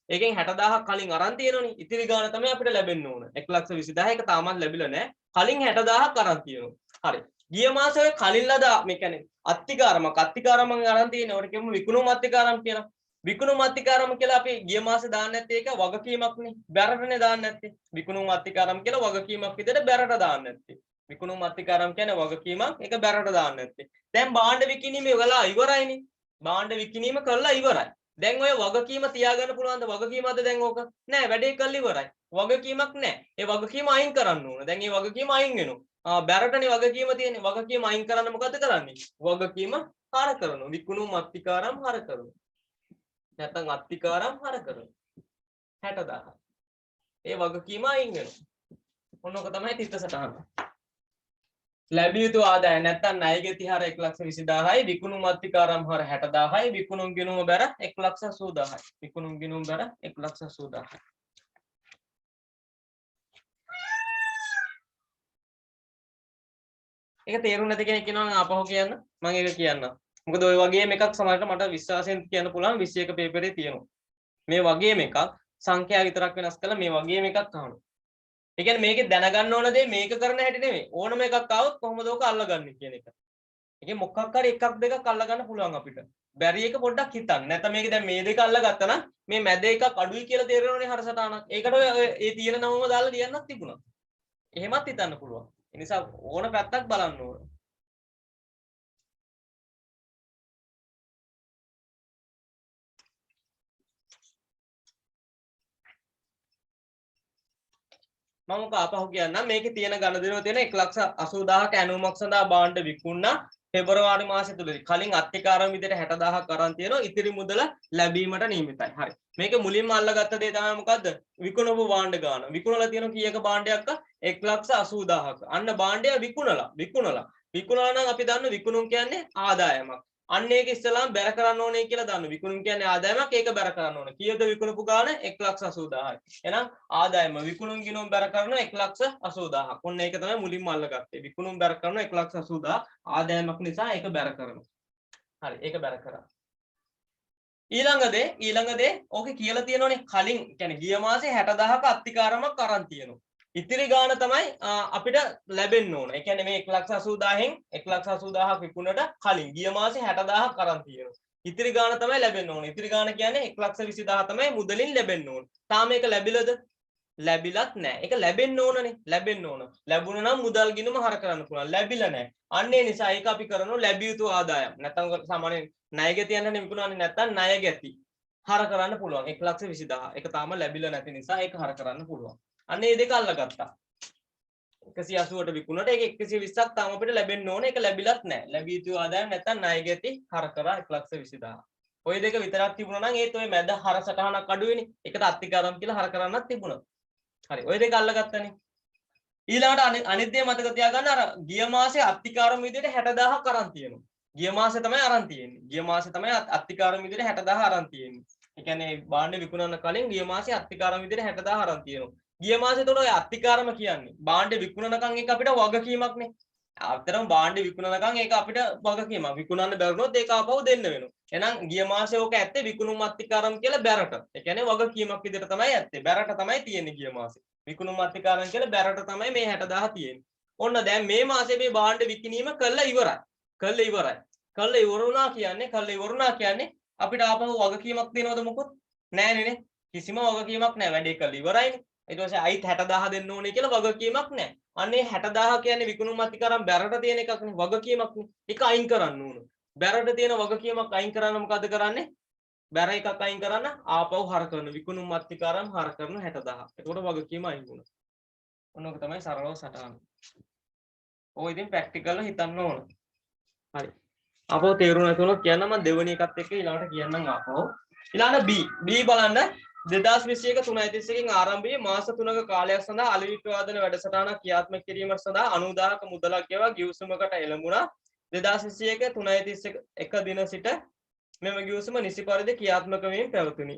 ඒකෙන් 60,000ක් කලින් අරන් තියෙනවනේ. ඉතිරි ගාණ තමයි අපිට ලැබෙන්න ඕන. 1,20,000 ඒක තාමත් ලැබිලා නැහැ. කලින් 60,000ක් අරන් තියෙනවා. හරි. ගිය මාසේ කලින් ලද මේ කියන්නේ අත්තිකාරමක් අරන් තියෙනවා. ඒකට කියමු විකුණුම් අත්තිකාරම් කියලා. විකුණුම් අත්තිකාරම කියලා අපි ගිය මාසේ දාන්නේ නැත්තේ ඒක වගකීමක්නේ. බැරටනේ දාන්නේ නැත්තේ. විකුණුම් අත්තිකාරම කියලා වගකීමක් විදිහට බැරට දාන්නේ නැත්තේ. විකුණුම් අත්තිකාරම කියන්නේ වගකීමක් ඒක බැරට දාන්නේ නැත්තේ. දැන් භාණ්ඩ විකිණීම වෙලා ඉවරයිනේ. භාණ්ඩ විකිණීම කරලා ඉවරයි. දැන් ඔය වගකීම තියාගන්න පුළුවන්ද? වගකීමද දැන් ඕක? නෑ වැඩේ කරලා ඉවරයි. වගකීමක් නෑ. ඒ වගකීම අයින් කරන්න ඕන. දැන් මේ වගකීම අයින් වෙනවා. බැරටනේ වගකීම තියෙන්නේ. වගකීම අයින් කරන්න මොකද කරන්නේ? වගකීම හර කරනවා. විකුණුම් අත්තිකාරම් හර කරනවා. නැත්නම් අත්තිකාරම් හර කරනවා 60,000. ඒ වගකීම අයින් වෙනවා. මොන ඔක තමයි තිත්ත සටහන. ලැබිය යුතු ආදාය නැත්නම් ණය ගැති හර 1,20,000යි විකුණුම් අත්තිකාරම් හර 60,000යි විකුණුම් ගිණුම බැර 1,80,000යි. විකුණුම් ගිණුම බැර 1,80,000යි. ඒක තේරුම් නැති කෙනෙක් ඉන්නවා නම් ආපහු කියන්න. මම ඒක කියන්නම්. මොකද ওই වගේම එකක් සමහරට මට විශ්වාසයෙන් කියන්න පුළුවන් 21 පේපරේ තියෙනවා. මේ වගේම එකක් සංඛ්‍යා විතරක් වෙනස් කරලා මේ වගේම එකක් අහනවා. ඒ කියන්නේ මේකේ දැනගන්න ඕන දේ මේක කරන හැටි නෙමෙයි. ඕනම එකක් ආවොත් කොහොමද ඕක අල්ලගන්නේ කියන එක. ඒකේ මොකක් හරි එකක් දෙකක් අල්ලගන්න පුළුවන් අපිට. බැරි එක පොඩ්ඩක් හිතන්න. නැත්නම් මේක දැන් මේ දෙක අල්ලගත්තා නම් මේ මැද එකක් අඩුයි කියලා තේරෙනවනේ හරසටහනක්. ඒකට ඒ තියෙන නමම දාලා ලියන්නත් තිබුණා. එහෙමත් හිතන්න පුළුවන්. ඒ නිසා ඕන පැත්තක් බලන්න ඕන. මම මොක ආපහු කියන්නම් මේකේ තියෙන ගණදෙනුව තියෙන 1,80,000ක ඇනුමක් සඳහා භාණ්ඩ විකුණනා පෙබරවාරි මාසය තුලදී කලින් අත්තිකාරම විදිහට 60,000ක් අරන් තියෙනවා ඉතිරි මුදල ලැබීමට නියමිතයි. හරි. මේක මුලින්ම අල්ලගත්ත දේ තමයි මොකද්ද? විකුණපු භාණ්ඩ ගාන. විකුණලා තියෙන කීයක භාණ්ඩයක්ද? 1,80,000ක. අන්න භාණ්ඩය විකුණලා නම් අපි දන්න විකුණුම් කියන්නේ ආදායමක්. අන්න ඒක ඉස්සලාම බැර කරන්න ඕනේ කියලා දන්න. විකුණුම් කියන්නේ ආදායමක් ඒක බැර කරන්න ඕනේ. කීයද විකුණපු ගාණ 1,80,000යි. එහෙනම් ආදායම විකුණුම් ගිණුම් බැර කරන 1,80,000ක්. ඔන්න ඒක තමයි මුලින්ම අල්ලගත්තේ. විකුණුම් බැර කරන 1,80,000 ආදායමක් නිසා ඒක බැර කරනවා. හරි ඒක බැර කරා. ඊළඟ දේ ඕකේ කියලා තියෙනවනේ කලින් කියන්නේ ගිය මාසේ 60,000ක අත්තිකාරමක් අරන් තියෙනවා. ඉතිරි ගාණ තමයි අපිට ලැබෙන්න ඕන. ඒ කියන්නේ මේ 1,80,000න් 1,80,000ක් විකුණට කලින් ගිය මාසේ 60,000ක් අරන් තියෙනවා. ඉතිරි ගාණ තමයි ලැබෙන්න ඕන. ඉතිරි ගාණ කියන්නේ 1,20,000 තමයි මුදලින් ලැබෙන්න ඕන. තාම මේක ලැබිලද? ලැබිලත් නැහැ. ඒක ලැබෙන්න ඕනනේ. ලැබෙන්න ඕන. ලැබුණා නම් මුදල් ගිණුම හර කරන්න පුළුවන්. ලැබිලා නැහැ. අන්න ඒ නිසා ඒක අපි කරනවා ලැබිය යුතු ආදායම්. නැත්නම් සාමාන්‍යයෙන් ණය ගැතියන්නේ විකුණන්නේ නැත්නම් ණය ගැති හර කරන්න පුළුවන්. 1,20,000. ඒක තාම ලැබිලා නැති නිසා ඒක හර කරන්න පුළුවන්. අන්න ඒ දෙක අල්ලගත්තා. 180ට විකුණට ඒක 120ක් තාම අපිට ලැබෙන්න ඕනේ. ඒක ලැබිලත් නැහැ. ලැබිය යුතු ආදායම් නැත්නම් ණය ගැති හර කරා 1,20,000. ඔය දෙක විතරක් තිබුණා නම් ඒත් ඔය මැද හර සටහනක් අඩු වෙන්නේ. ඒකට අත්තිකාරම් කියලා හර කරන්නත් තිබුණා. හරි ඔය දෙක අල්ලගත්තනේ. ඊළඟට අනිත් දේ මතක තියාගන්න අර ගිය මාසේ අත්තිකාරම් විදිහට 60,000ක් අරන් තියෙනවා. ගිය මාසේ තමයි අරන් තියෙන්නේ. ගිය මාසේ තමයි අත්තිකාරම් විදිහට 60,000 අරන් තියෙන්නේ. ඒ කියන්නේ භාණ්ඩ විකුණන්න කලින් ගිය මාසේ අත්තිකාරම් විදිහට 60,000 අරන් තියෙනවා. ගිය මාසේ තොර ඔය අත්තිකාරම කියන්නේ භාණ්ඩ විකුණනකම් ඒක අපිට වගකීමක්නේ. අතරම භාණ්ඩ විකුණනකම් ඒක අපිට වගකීමක්. විකුණන්න බැරුණොත් ඒක ආපහු දෙන්න වෙනවා. එහෙනම් ගිය මාසේ ඕක ඇත්තේ විකුණුම් අත්තිකාරම් කියලා බැරට. ඒ කියන්නේ වගකීමක් විදිහට තමයි ඇත්තේ. බැරට තමයි තියෙන්නේ ගිය මාසේ. විකුණුම් අත්තිකාරම් කියලා බැරට තමයි මේ 60,000 තියෙන්නේ. ඔන්න දැන් මේ මාසේ මේ භාණ්ඩ විකිණීම කළා ඉවරයි. කළා ඉවරුණා කියන්නේ අපිට ආපහු වගකීමක් දෙනවද මොකොත්? නෑනේ. කිසිම වගකීමක් නෑ. වැඩේ කළා ඉවරයිනේ. ඊට පස්සේ අයිත් 60,000 දෙන්න ඕනේ කියලා වගකීමක් නෑ. අන්නේ 60,000 කියන්නේ විකුණුම් අත්තිකාරම් බැරට තියෙන එකක්නේ වගකීමක්නේ. ඒක අයින් කරන්න ඕන. බැරට තියෙන වගකීමක් අයින් කරන්න මොකද කරන්නේ? බැර එකක් අයින් කරන්න ආපහු හර කරන විකුණුම් අත්තිකාරම් හර කරන 60,000. එතකොට වගකීම අයින් වුණා. ඔන්නෝක තමයි සරලව සටහන. ඔය ඉතින් ප්‍රැක්ටිකල්ව හිතන්න ඕන. හරි. ආපහු තේරුම් නැතුනොත් කියන්න මම දෙවෙනි එකත් එක්ක ඊළඟට කියන්නම් ආපහු. ඊළඟ B බලන්න 2021 3:31කින් ආරම්භයේ මාස 3ක කාලයක් සඳහා අලෙවි ප්‍රවාදන වැඩසටහනක් ක්‍රියාත්මක කිරීම සඳහා 90,000ක මුදලක් ගෙවා ගිවිසුමකට එළඹුණා. 2021 3:31 දින සිට මෙම ගිවිසුම නිසි පරිදි ක්‍රියාත්මක වීම පැවතුණි.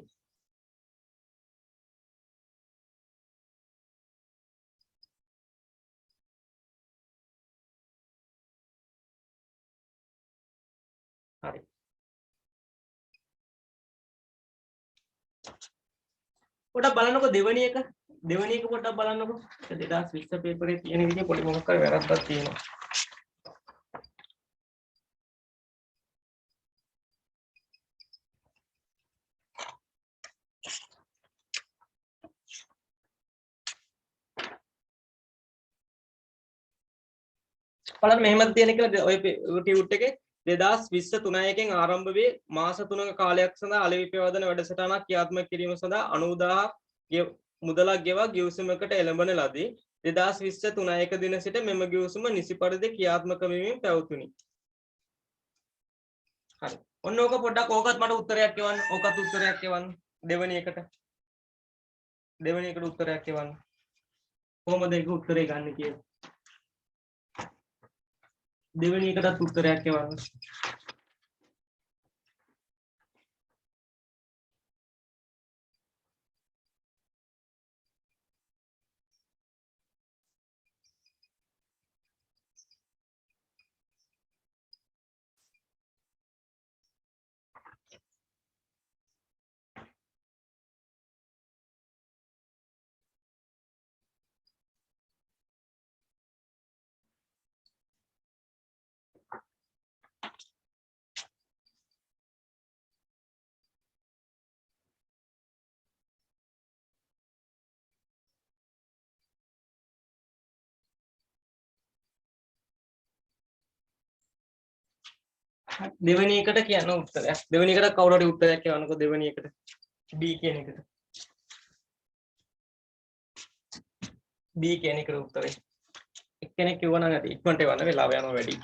හරි. පොඩ්ඩක් බලන්නකෝ දෙවෙනි එක පොඩ්ඩක් බලන්නකෝ. 2020 පේපරේ තියෙන විදිහ පොඩි මොකක් කර වැරද්දක් තියෙනවා. බලන්න මෙහෙමත් තියෙන කියලා ඔය ටියුට් එකේ 2020 3:1කින් ආරම්භ වේ මාස 3ක කාලයක් සඳහා අලෙවි ප්‍රවාදන වැඩසටහනක් ක්‍රියාත්මක කිරීම සඳහා 90,000ක් මුදලක් ගෙවා ගිවිසුමකට එළඹන ලදී. 2020 3:1 දින සිට මෙම ගිවිසුම නිසි පරිදි ක්‍රියාත්මක වීමෙන් පැවතුණි. හරි. ඔන්න ඕක පොඩ්ඩක් ඕකත් මට උත්තරයක් එවන්න. ඕකත් උත්තරයක් එවන්න. දෙවෙනි එකට උත්තරයක් එවන්න. කොහොමද ඒක උත්තරේ ගන්න කියලා? දෙවෙනි එකටත් උත්තරයක් එවන්න. දෙවෙනි එකට කියන්න උත්තරයක්. දෙවෙනි එකට කවුරු හරි උත්තරයක් කියවන්නකෝ දෙවෙනි එකට. B කියන එකට. B කියන එකට උත්තරේ. එක්කෙනෙක් කිව්වනම් ඇති. ඉක්මනට එවන්න වෙලාව යනවා වැඩි.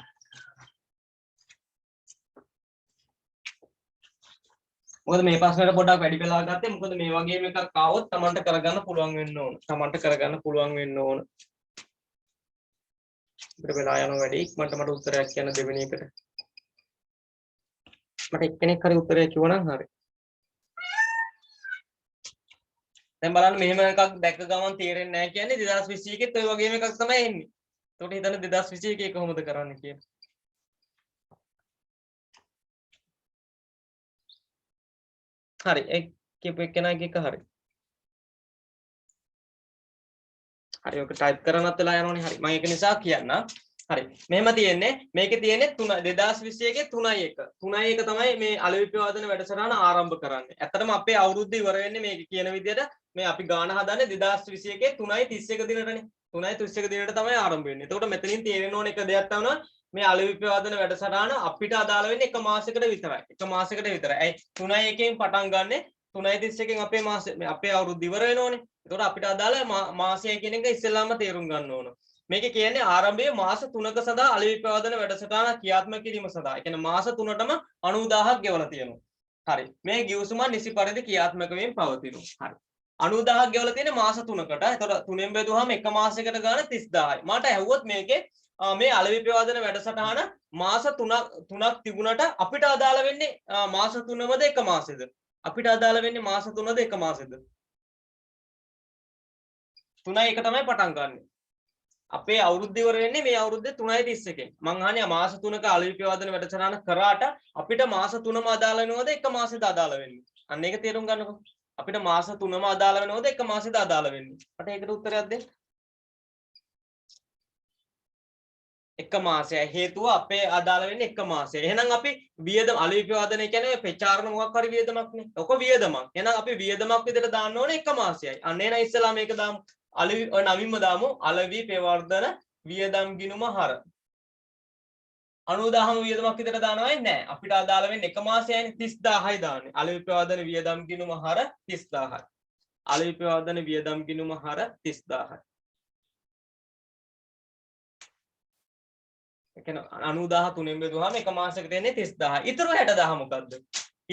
මොකද මේ ප්‍රශ්නෙට පොඩ්ඩක් වැඩි වෙලා ගත්තේ. මොකද මේ වගේම එකක් ආවොත් Tamanට කරගන්න පුළුවන් වෙන්න ඕන. අපිට වෙලා යනවා වැඩි. ඉක්මනට මට උත්තරයක් කියන්න දෙවෙනි එකට. මට එක්කෙනෙක් හරි උත්තරය කිව්වනම් හරි. දැන් බලන්න මෙහෙම එකක් දැක්ක ගමන් තේරෙන්නේ නැහැ කියන්නේ 2021 ත් ඔය වගේම එකක් තමයි එන්නේ. ඒකට හිතන්න 2021 කොහොමද කරන්න කියලා. හරි ඒ කියපු එක්කෙනාගේ එක හරි. හරි ඔක ටයිප් කරනත් වෙලා යනවනේ. හරි මම ඒක නිසා කියන්න. හරි මෙහෙම තියෙන්නේ මේකේ තියෙන්නේ 2021 3.1 3.1 තමයි මේ අලවිපවාදන වැඩසටහන ආරම්භ කරන්නේ. ඇත්තටම අපේ අවුරුද්ද ඉවර වෙන්නේ මේක කියන විදිහට මේ අපි ගාන හදන්නේ 2021 3.31 දිනටනේ. 3.31 දිනට තමයි ආරම්භ වෙන්නේ. එතකොට මෙතනින් තේරෙන්න ඕන එක දෙයක් තමයි මේ අලවිපවාදන වැඩසටහන අපිට අදාළ වෙන්නේ එක මාසයකට විතරයි. එක මාසයකට විතරයි. ඇයි 3.1 පටන් ගන්නෙ 3.31 අපේ මාසෙ අපේ අවුරුද්ද ඉවර වෙනෝනේ. එතකොට අපිට අදාළ මාසය කියන එක ඉස්සෙල්ලාම තේරුම් ගන්න ඕන. මේක කියන්නේ ආරම්භයේ මාස 3ක සඳහා අලවිපවාදන වැඩසටහන ක්‍රියාත්මක කිරීම සඳහා. ඒ කියන්නේ මාස 3ටම 90000ක් ගෙවලා තියෙනවා. හරි. මේ ගිවිසුම නිසි පරිදි ක්‍රියාත්මක වෙමින් පවතිනවා. හරි. 90000ක් ගෙවලා තියෙන්නේ මාස 3කට. එතකොට 3ෙන් බෙදුවාම එක මාසයකට ගාන 30000යි. මට ඇහුවොත් මේකේ මේ අලවිපවාදන වැඩසටහන මාස 3ක් තිබුණට අපිට අදාළ වෙන්නේ මාස 3මද එක මාසෙද? අපිට අදාළ වෙන්නේ මාස 3ද එක මාසෙද? 3.1 තමයි පටන් ගන්න. අපේ අවුරුද්ද ඉවර වෙන්නේ මේ අවුරුද්දේ 3.31 න්. මං අහන්නේ මාස 3ක අලවිපවාදන වැඩසටහන කරාට අපිට මාස 3ම අදාළ වෙනවද එක මාසෙද අදාළ වෙන්නේ? අන්න ඒක තේරුම් ගන්නකො. අපිට මාස 3ම අදාළ වෙනවද එක මාසෙද අදාළ වෙන්නේ? මට ඒකට උත්තරයක් දෙන්න. එක මාසයයි හේතුව අපේ අදාළ වෙන්නේ එක මාසය. එහෙනම් අපි වියදම අලවිපවාදනය කියන්නේ ප්‍රචාරණ මොකක් හරි වියදමක්නේ. ඔක වියදමක්. එහෙනම් අපි වියදමක් විදිහට දාන්න ඕනේ එක මාසයයි. අන්න එහෙනම් ඉස්සලා මේක දාමු. අලවි ඔය නවින්ම දාමු අලවිපවර්ධන වියදම් ගිණුම හර 90000ම වියදමක් විතර දානවයි නෑ අපිට අදාළ වෙන්නේ එක මාසයයිනේ 30000යි දාන්නේ අලවිපවර්ධන වියදම් ගිණුම හර 30000යි අලවිපවර්ධන වියදම් ගිණුම හර 30000යි ඒ කියන්නේ 90000 3ෙන් බෙදුවාම එක මාසයකට එන්නේ 30000යි ඉතුරු 60000 මොකද්ද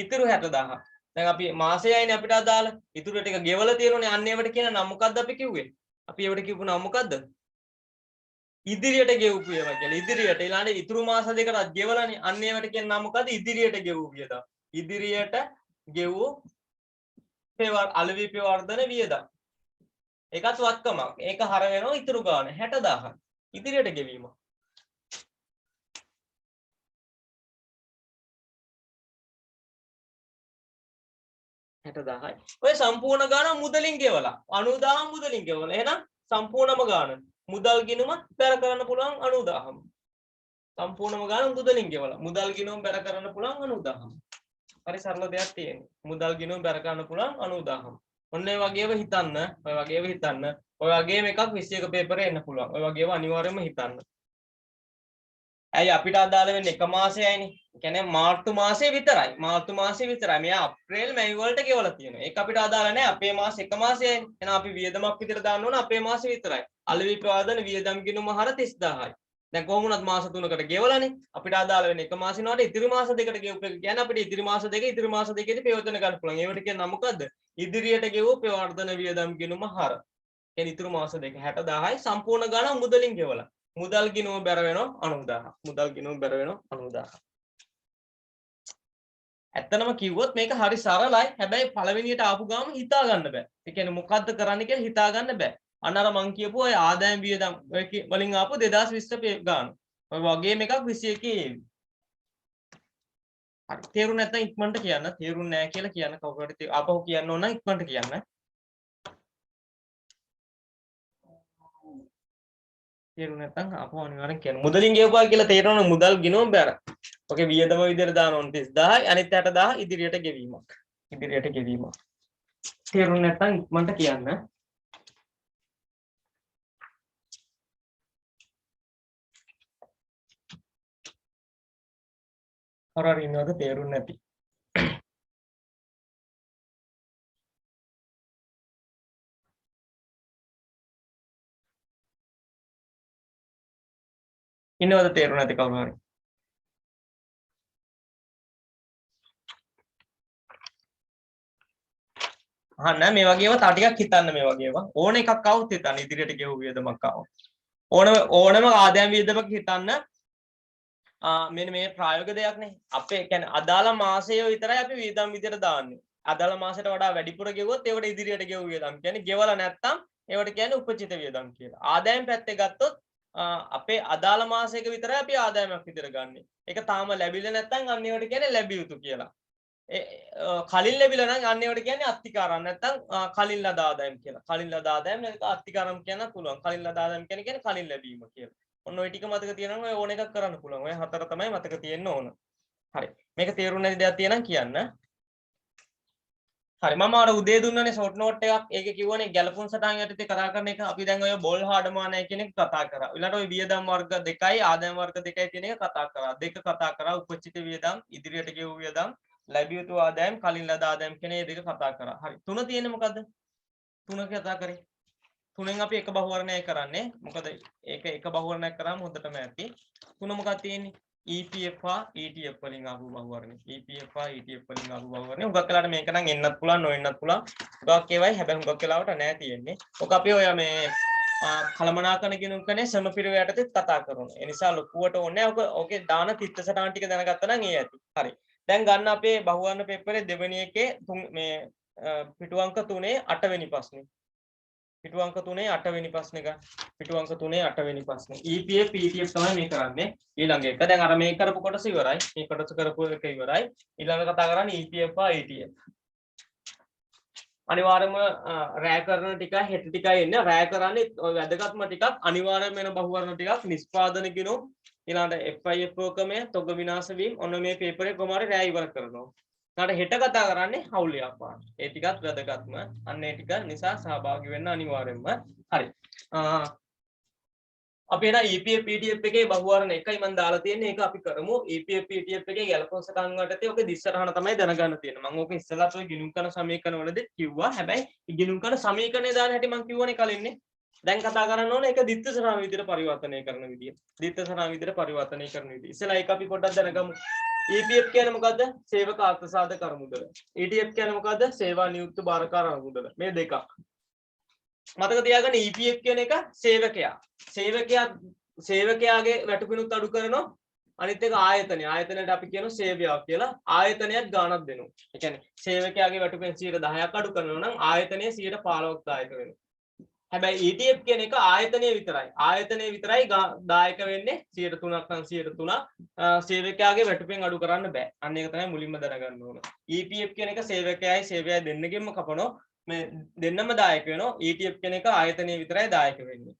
ඉතුරු 60000 දැන් අපි මාසයයිනේ අපිට අදාළ ඉතුරු ටික ගෙවලා තියෙනෝනේ අන්න ඒවට කියන නම මොකද්ද අපි කිව්වේ අපි ඒවට කියපු නම මොකද්ද ඉදිරියට ගෙවපු ඒවා කියලා ඉදිරියට ඊළඟ ඉතුරු මාස දෙකටත් ගෙවලානේ අන්න ඒවට කියන නම මොකද්ද ඉදිරියට ගෙවූ වියදම් ඉදිරියට ගෙවූ අලවිපවර්ධන වියදම් ඒකත් වත්කමක් ඒක හර වෙනවා ඉතුරු ගාන 60000 ඉදිරියට ගෙවීම 60000යි. ඔය සම්පූර්ණ ගාන මුදලින් ගෙවලා 90000 මුදලින් ගෙවලා. එහෙනම් සම්පූර්ණම ගාන මුදල් ගිණුම බැර කරන්න පුළුවන් 90000ම. සම්පූර්ණම ගාන මුදලින් ගෙවලා. මුදල් ගිණුම බැර කරන්න පුළුවන් 90000ම. හරි සරල දෙයක් තියෙන්නේ. මුදල් ගිණුම බැර කරන්න පුළුවන් 90000ම. ඔන්න ඔය වගේව හිතන්න. ඔය වගේව හිතන්න. ඔය වගේම එකක් 21 පේපරේ එන්න පුළුවන්. ඔය වගේව අනිවාර්යයෙන්ම හිතන්න. ඇයි අපිට අදාළ වෙන්නේ එක මාසයයිනේ. ඒ කියන්නේ මාර්තු මාසයේ විතරයි. මාර්තු මාසයේ විතරයි. මෙයා අප්‍රේල් මැයි වලට ගෙවලා තියෙනවා. ඒක අපිට අදාළ නැහැ. අපේ මාස එක මාසයයිනේ. එහෙනම් අපි වියදමක් විතර දාන්න ඕන අපේ මාසෙ විතරයි. අලවිපවාදන වියදම් ගිණුම හර 30000යි. දැන් කොහොම වුණත් මාස 3කට ගෙවලානේ. අපිට අදාළ වෙන්නේ එක මාසිනවට ඉතිරි මාස දෙකට ගෙවපු එක කියන්නේ අපිට ඉතිරි මාස දෙකේදී ප්‍රයෝජන ගන්න පුළුවන්. ඒවට කියන නම මොකද්ද? ඉදිරියට ගෙවූ ප්‍රවර්ධන වියදම් ගිණුම හර. කියන්නේ ඉතුරු මාස දෙක 60000යි සම්පූර්ණ ගාණ මුදලින් ගෙවලා. මුදල් ගිණුම බැර වෙනවා 90000. මුදල් ගිණුම බැර වෙනවා 90000. ඇත්තනම කිව්වොත් මේක හරි සරලයි. හැබැයි පළවෙනියට ආපු ගාම හිතා ගන්න බෑ. ඒ කියන්නේ මොකද්ද කරන්න කියලා හිතා ගන්න බෑ. අන්න අර මං කියපු ඔය ආදායම් වියදම් වලින් ආපු 2020 ගාන. ඔය වගේම එකක් 21 ඒවි. හරි. තේරුම් නැත්නම් ඉක්මනට කියන්න. තේරුම් නැහැ කියලා කියන්න. කවුරු හරි ආපහු කියන්න ඕන නම් ඉක්මනට කියන්න. තේරුම් නැත්නම් ආපහු අනිවාර්යෙන් කියන්න. මුදලින් ගෙවපුවා කියලා තේරෙනවනේ මුදල් ගිණුම බැර. ඔකේ වියදම විදිහට දාන ඕන 30000යි අනිත් 60000 ඉදිරියට ගෙවීමක්. ඉදිරියට ගෙවීමක්. තේරුම් නැත්නම් ඉක්මනට කියන්න. හොරාර ඉන්නවද තේරුම් නැති. ඉන්නවද තේරුම් නැති කවුරු හරි? අහන්න මේ වගේම තා ටිකක් හිතන්න මේ වගේම ඕන එකක් આવුත් හිතන්න ඉදිරියට ගෙවු වියදමක් આવුත් ඕනම ආදායම් වියදමක් හිතන්න මෙන්න මේ ප්‍රායෝගික දෙයක් නේ. අපේ කියන්නේ අදාළ මාසය විතරයි අපි වියදම් විදියට දාන්නේ. අදාළ මාසයට වඩා වැඩිපුර ගෙවුවොත් ඒවට ඉදිරියට ගෙවු වියදම් කියන්නේ ගෙවලා නැත්තම් ඒවට කියන්නේ උපචිත වියදම් කියලා. ආදායම් පැත්තේ ගත්තොත් අපේ අදාළ මාසයක විතරයි අපි ආදායමක් විතර ගන්නෙ. ඒක තාම ලැබිලා නැත්නම් අන්න ඒවට කියන්නේ ලැබිය යුතු කියලා. කලින් ලැබිලා නම් අන්න ඒවට කියන්නේ අත්තිකාරම් නැත්නම් කලින් ලද ආදායම් කියලා. කලින් ලද ආදායම් නැත්නම් අත්තිකාරම් කියන්න පුළුවන්. කලින් ලද ආදායම් කියන්නේ කලින් ලැබීම කියලා. ඔන්න ඔය ටික මතක තියෙනවා ඔය ඕන එකක් කරන්න පුළුවන්. ඔය හතර තමයි මතක තියෙන්න ඕන. හරි. මේක තේරුම් නැති දෙයක් තියෙනම් කියන්න. හරි මම අර උදේ දුන්නනේ ෂෝට් නෝට් එකක්. ඒකේ කිව්වනේ ගැලපුම් සටහන් යටතේ කතා කරන එක. අපි දැන් ඔය බෝල් හාඩමානය කියන එක කතා කරා. ඊළඟට ඔය වියදම් වර්ග දෙකයි ආදායම් වර්ග දෙකයි කියන එක කතා කරා. දෙක කතා කරා උපචිත වියදම්, ඉදිරියට ගෙවූ වියදම්, ලැබිය යුතු ආදායම්, කලින් ලද ආදායම් කියන මේ දෙක කතා කරා. හරි. තුන තියෙන්නේ මොකද්ද? තුන කතා කරේ. තුනෙන් අපි එක බහුවර්ණයක් කරන්නේ. මොකද ඒක එක බහුවර්ණයක් කරාම හොඳටම ඇති. තුන මොකක්ද තියෙන්නේ? EPF හා ETF වලින් ආපු බහුවර්ණය. EPF හා ETF වලින් ආපු බහුවර්ණය. හුඟක් වෙලාවට මේක නම් එන්නත් පුළුවන්, නොඑන්නත් පුළුවන්. හුඟක් ඒවයි හැබැයි හුඟක් වෙලාවට නෑ තියෙන්නේ. ඔක අපි ඔය මේ කලමනාකරන කිනුකනේ සමපිරිව යටතේ කතා කරනවා. ඒ නිසා ලොකුවට ඕනේ ඔක ඕකේ දාන තිත්ත සටහන් ටික දැනගත්තා නම් ඒ ඇති. හරි. දැන් ගන්න අපේ බහුවර්ණ පෙප්පරේ දෙවෙනි එකේ මේ පිටු අංක 3 8 වෙනි ප්‍රශ්නේ. පිටු අංක 3 8 වෙනි ප්‍රශ්නේ ගන්න. පිටු අංක 3 8 වෙනි ප්‍රශ්නේ. EPF ETF තමයි මේ කරන්නේ. ඊළඟ එක. දැන් අර මේ කරපු කොටස ඉවරයි. මේ කොටස කරපු එක ඉවරයි. ඊළඟ කතා කරන්නේ EPF හා ETF. අනිවාර්යයෙන්ම රැය කරන ටික හෙට ටිකයි එන්නේ. රැය කරන්නේ ඔය වැදගත්ම ටිකක් අනිවාර්යයෙන්ම වෙන බහුවර්ණ ටිකක් නිෂ්පාදන කිනු ඊළඟට FIF ඕකමය තොග විනාශ වීම ඔන්න මේ පේපරේ කොමාරි රැය ඉවර කරනවා. ඊළඟට හෙට කතා කරන්නේ හවුල් ව්‍යාපාර. ඒ ටිකත් වැදගත්ම. අන්න ඒ ටික නිසා සහභාගී වෙන්න අනිවාර්යයෙන්ම. හරි. අපි එන EPF ETF එකේ බහුවර්ණ එකයි මම දාලා තියෙන්නේ. ඒක අපි කරමු. EPF ETF එකේ ගැලපොන් සටහන් වලටදී ඔක දිස්සරහන තමයි දැනගන්න තියෙන්නේ. මම ඕක ඉස්සෙල්ලාත් ඔය ගිණුම් කරන සමීකරණ වලදී කිව්වා. හැබැයි ගිණුම් කරන සමීකරණේ දාන හැටි මම කිව්වනේ කලින්නේ. දැන් කතා කරන්න ඕනේ ඒක දිත්ත සටහන විදිහට පරිවර්තනය කරන විදිය. දිත්ත සටහන විදිහට පරිවර්තනය කරන විදිය. ඉස්සෙල්ලා ඒක අපි පොඩ්ඩක් දැනගමු. EPF කියන්නේ මොකද්ද? සේවක අර්ථසාධක අරමුදල. ETF කියන්නේ මොකද්ද? සේවා නියුක්ත භාරකාර අරමුදල. මේ දෙකක්. මතක තියාගන්න EPF කියන එක සේවකයා. සේවකයාගේ වැටුපිනුත් අඩු කරනවා. අනිත් එක ආයතනය. ආයතනයට අපි කියනවා සේවයක් කියලා. ආයතනයත් ගාණක් දෙනවා. ඒ කියන්නේ සේවකයාගේ වැටුපෙන් 10%ක් අඩු කරනවා නම් ආයතනය 15%ක් දායක වෙනවා. හැබැයි ETF කියන එක ආයතනය විතරයි. ආයතනය විතරයි දායක වෙන්නේ 3%ක් නම් 3%. සේවකයාගේ වැටුපෙන් අඩු කරන්න බෑ. අන්න ඒක තමයි මුලින්ම දැනගන්න ඕන. EPF කියන එක සේවකයයි සේවයයි දෙන්නගෙම කපනවා. මේ දෙන්නම දායක වෙනවා. ETF කියන එක ආයතනය විතරයි දායක වෙන්නේ.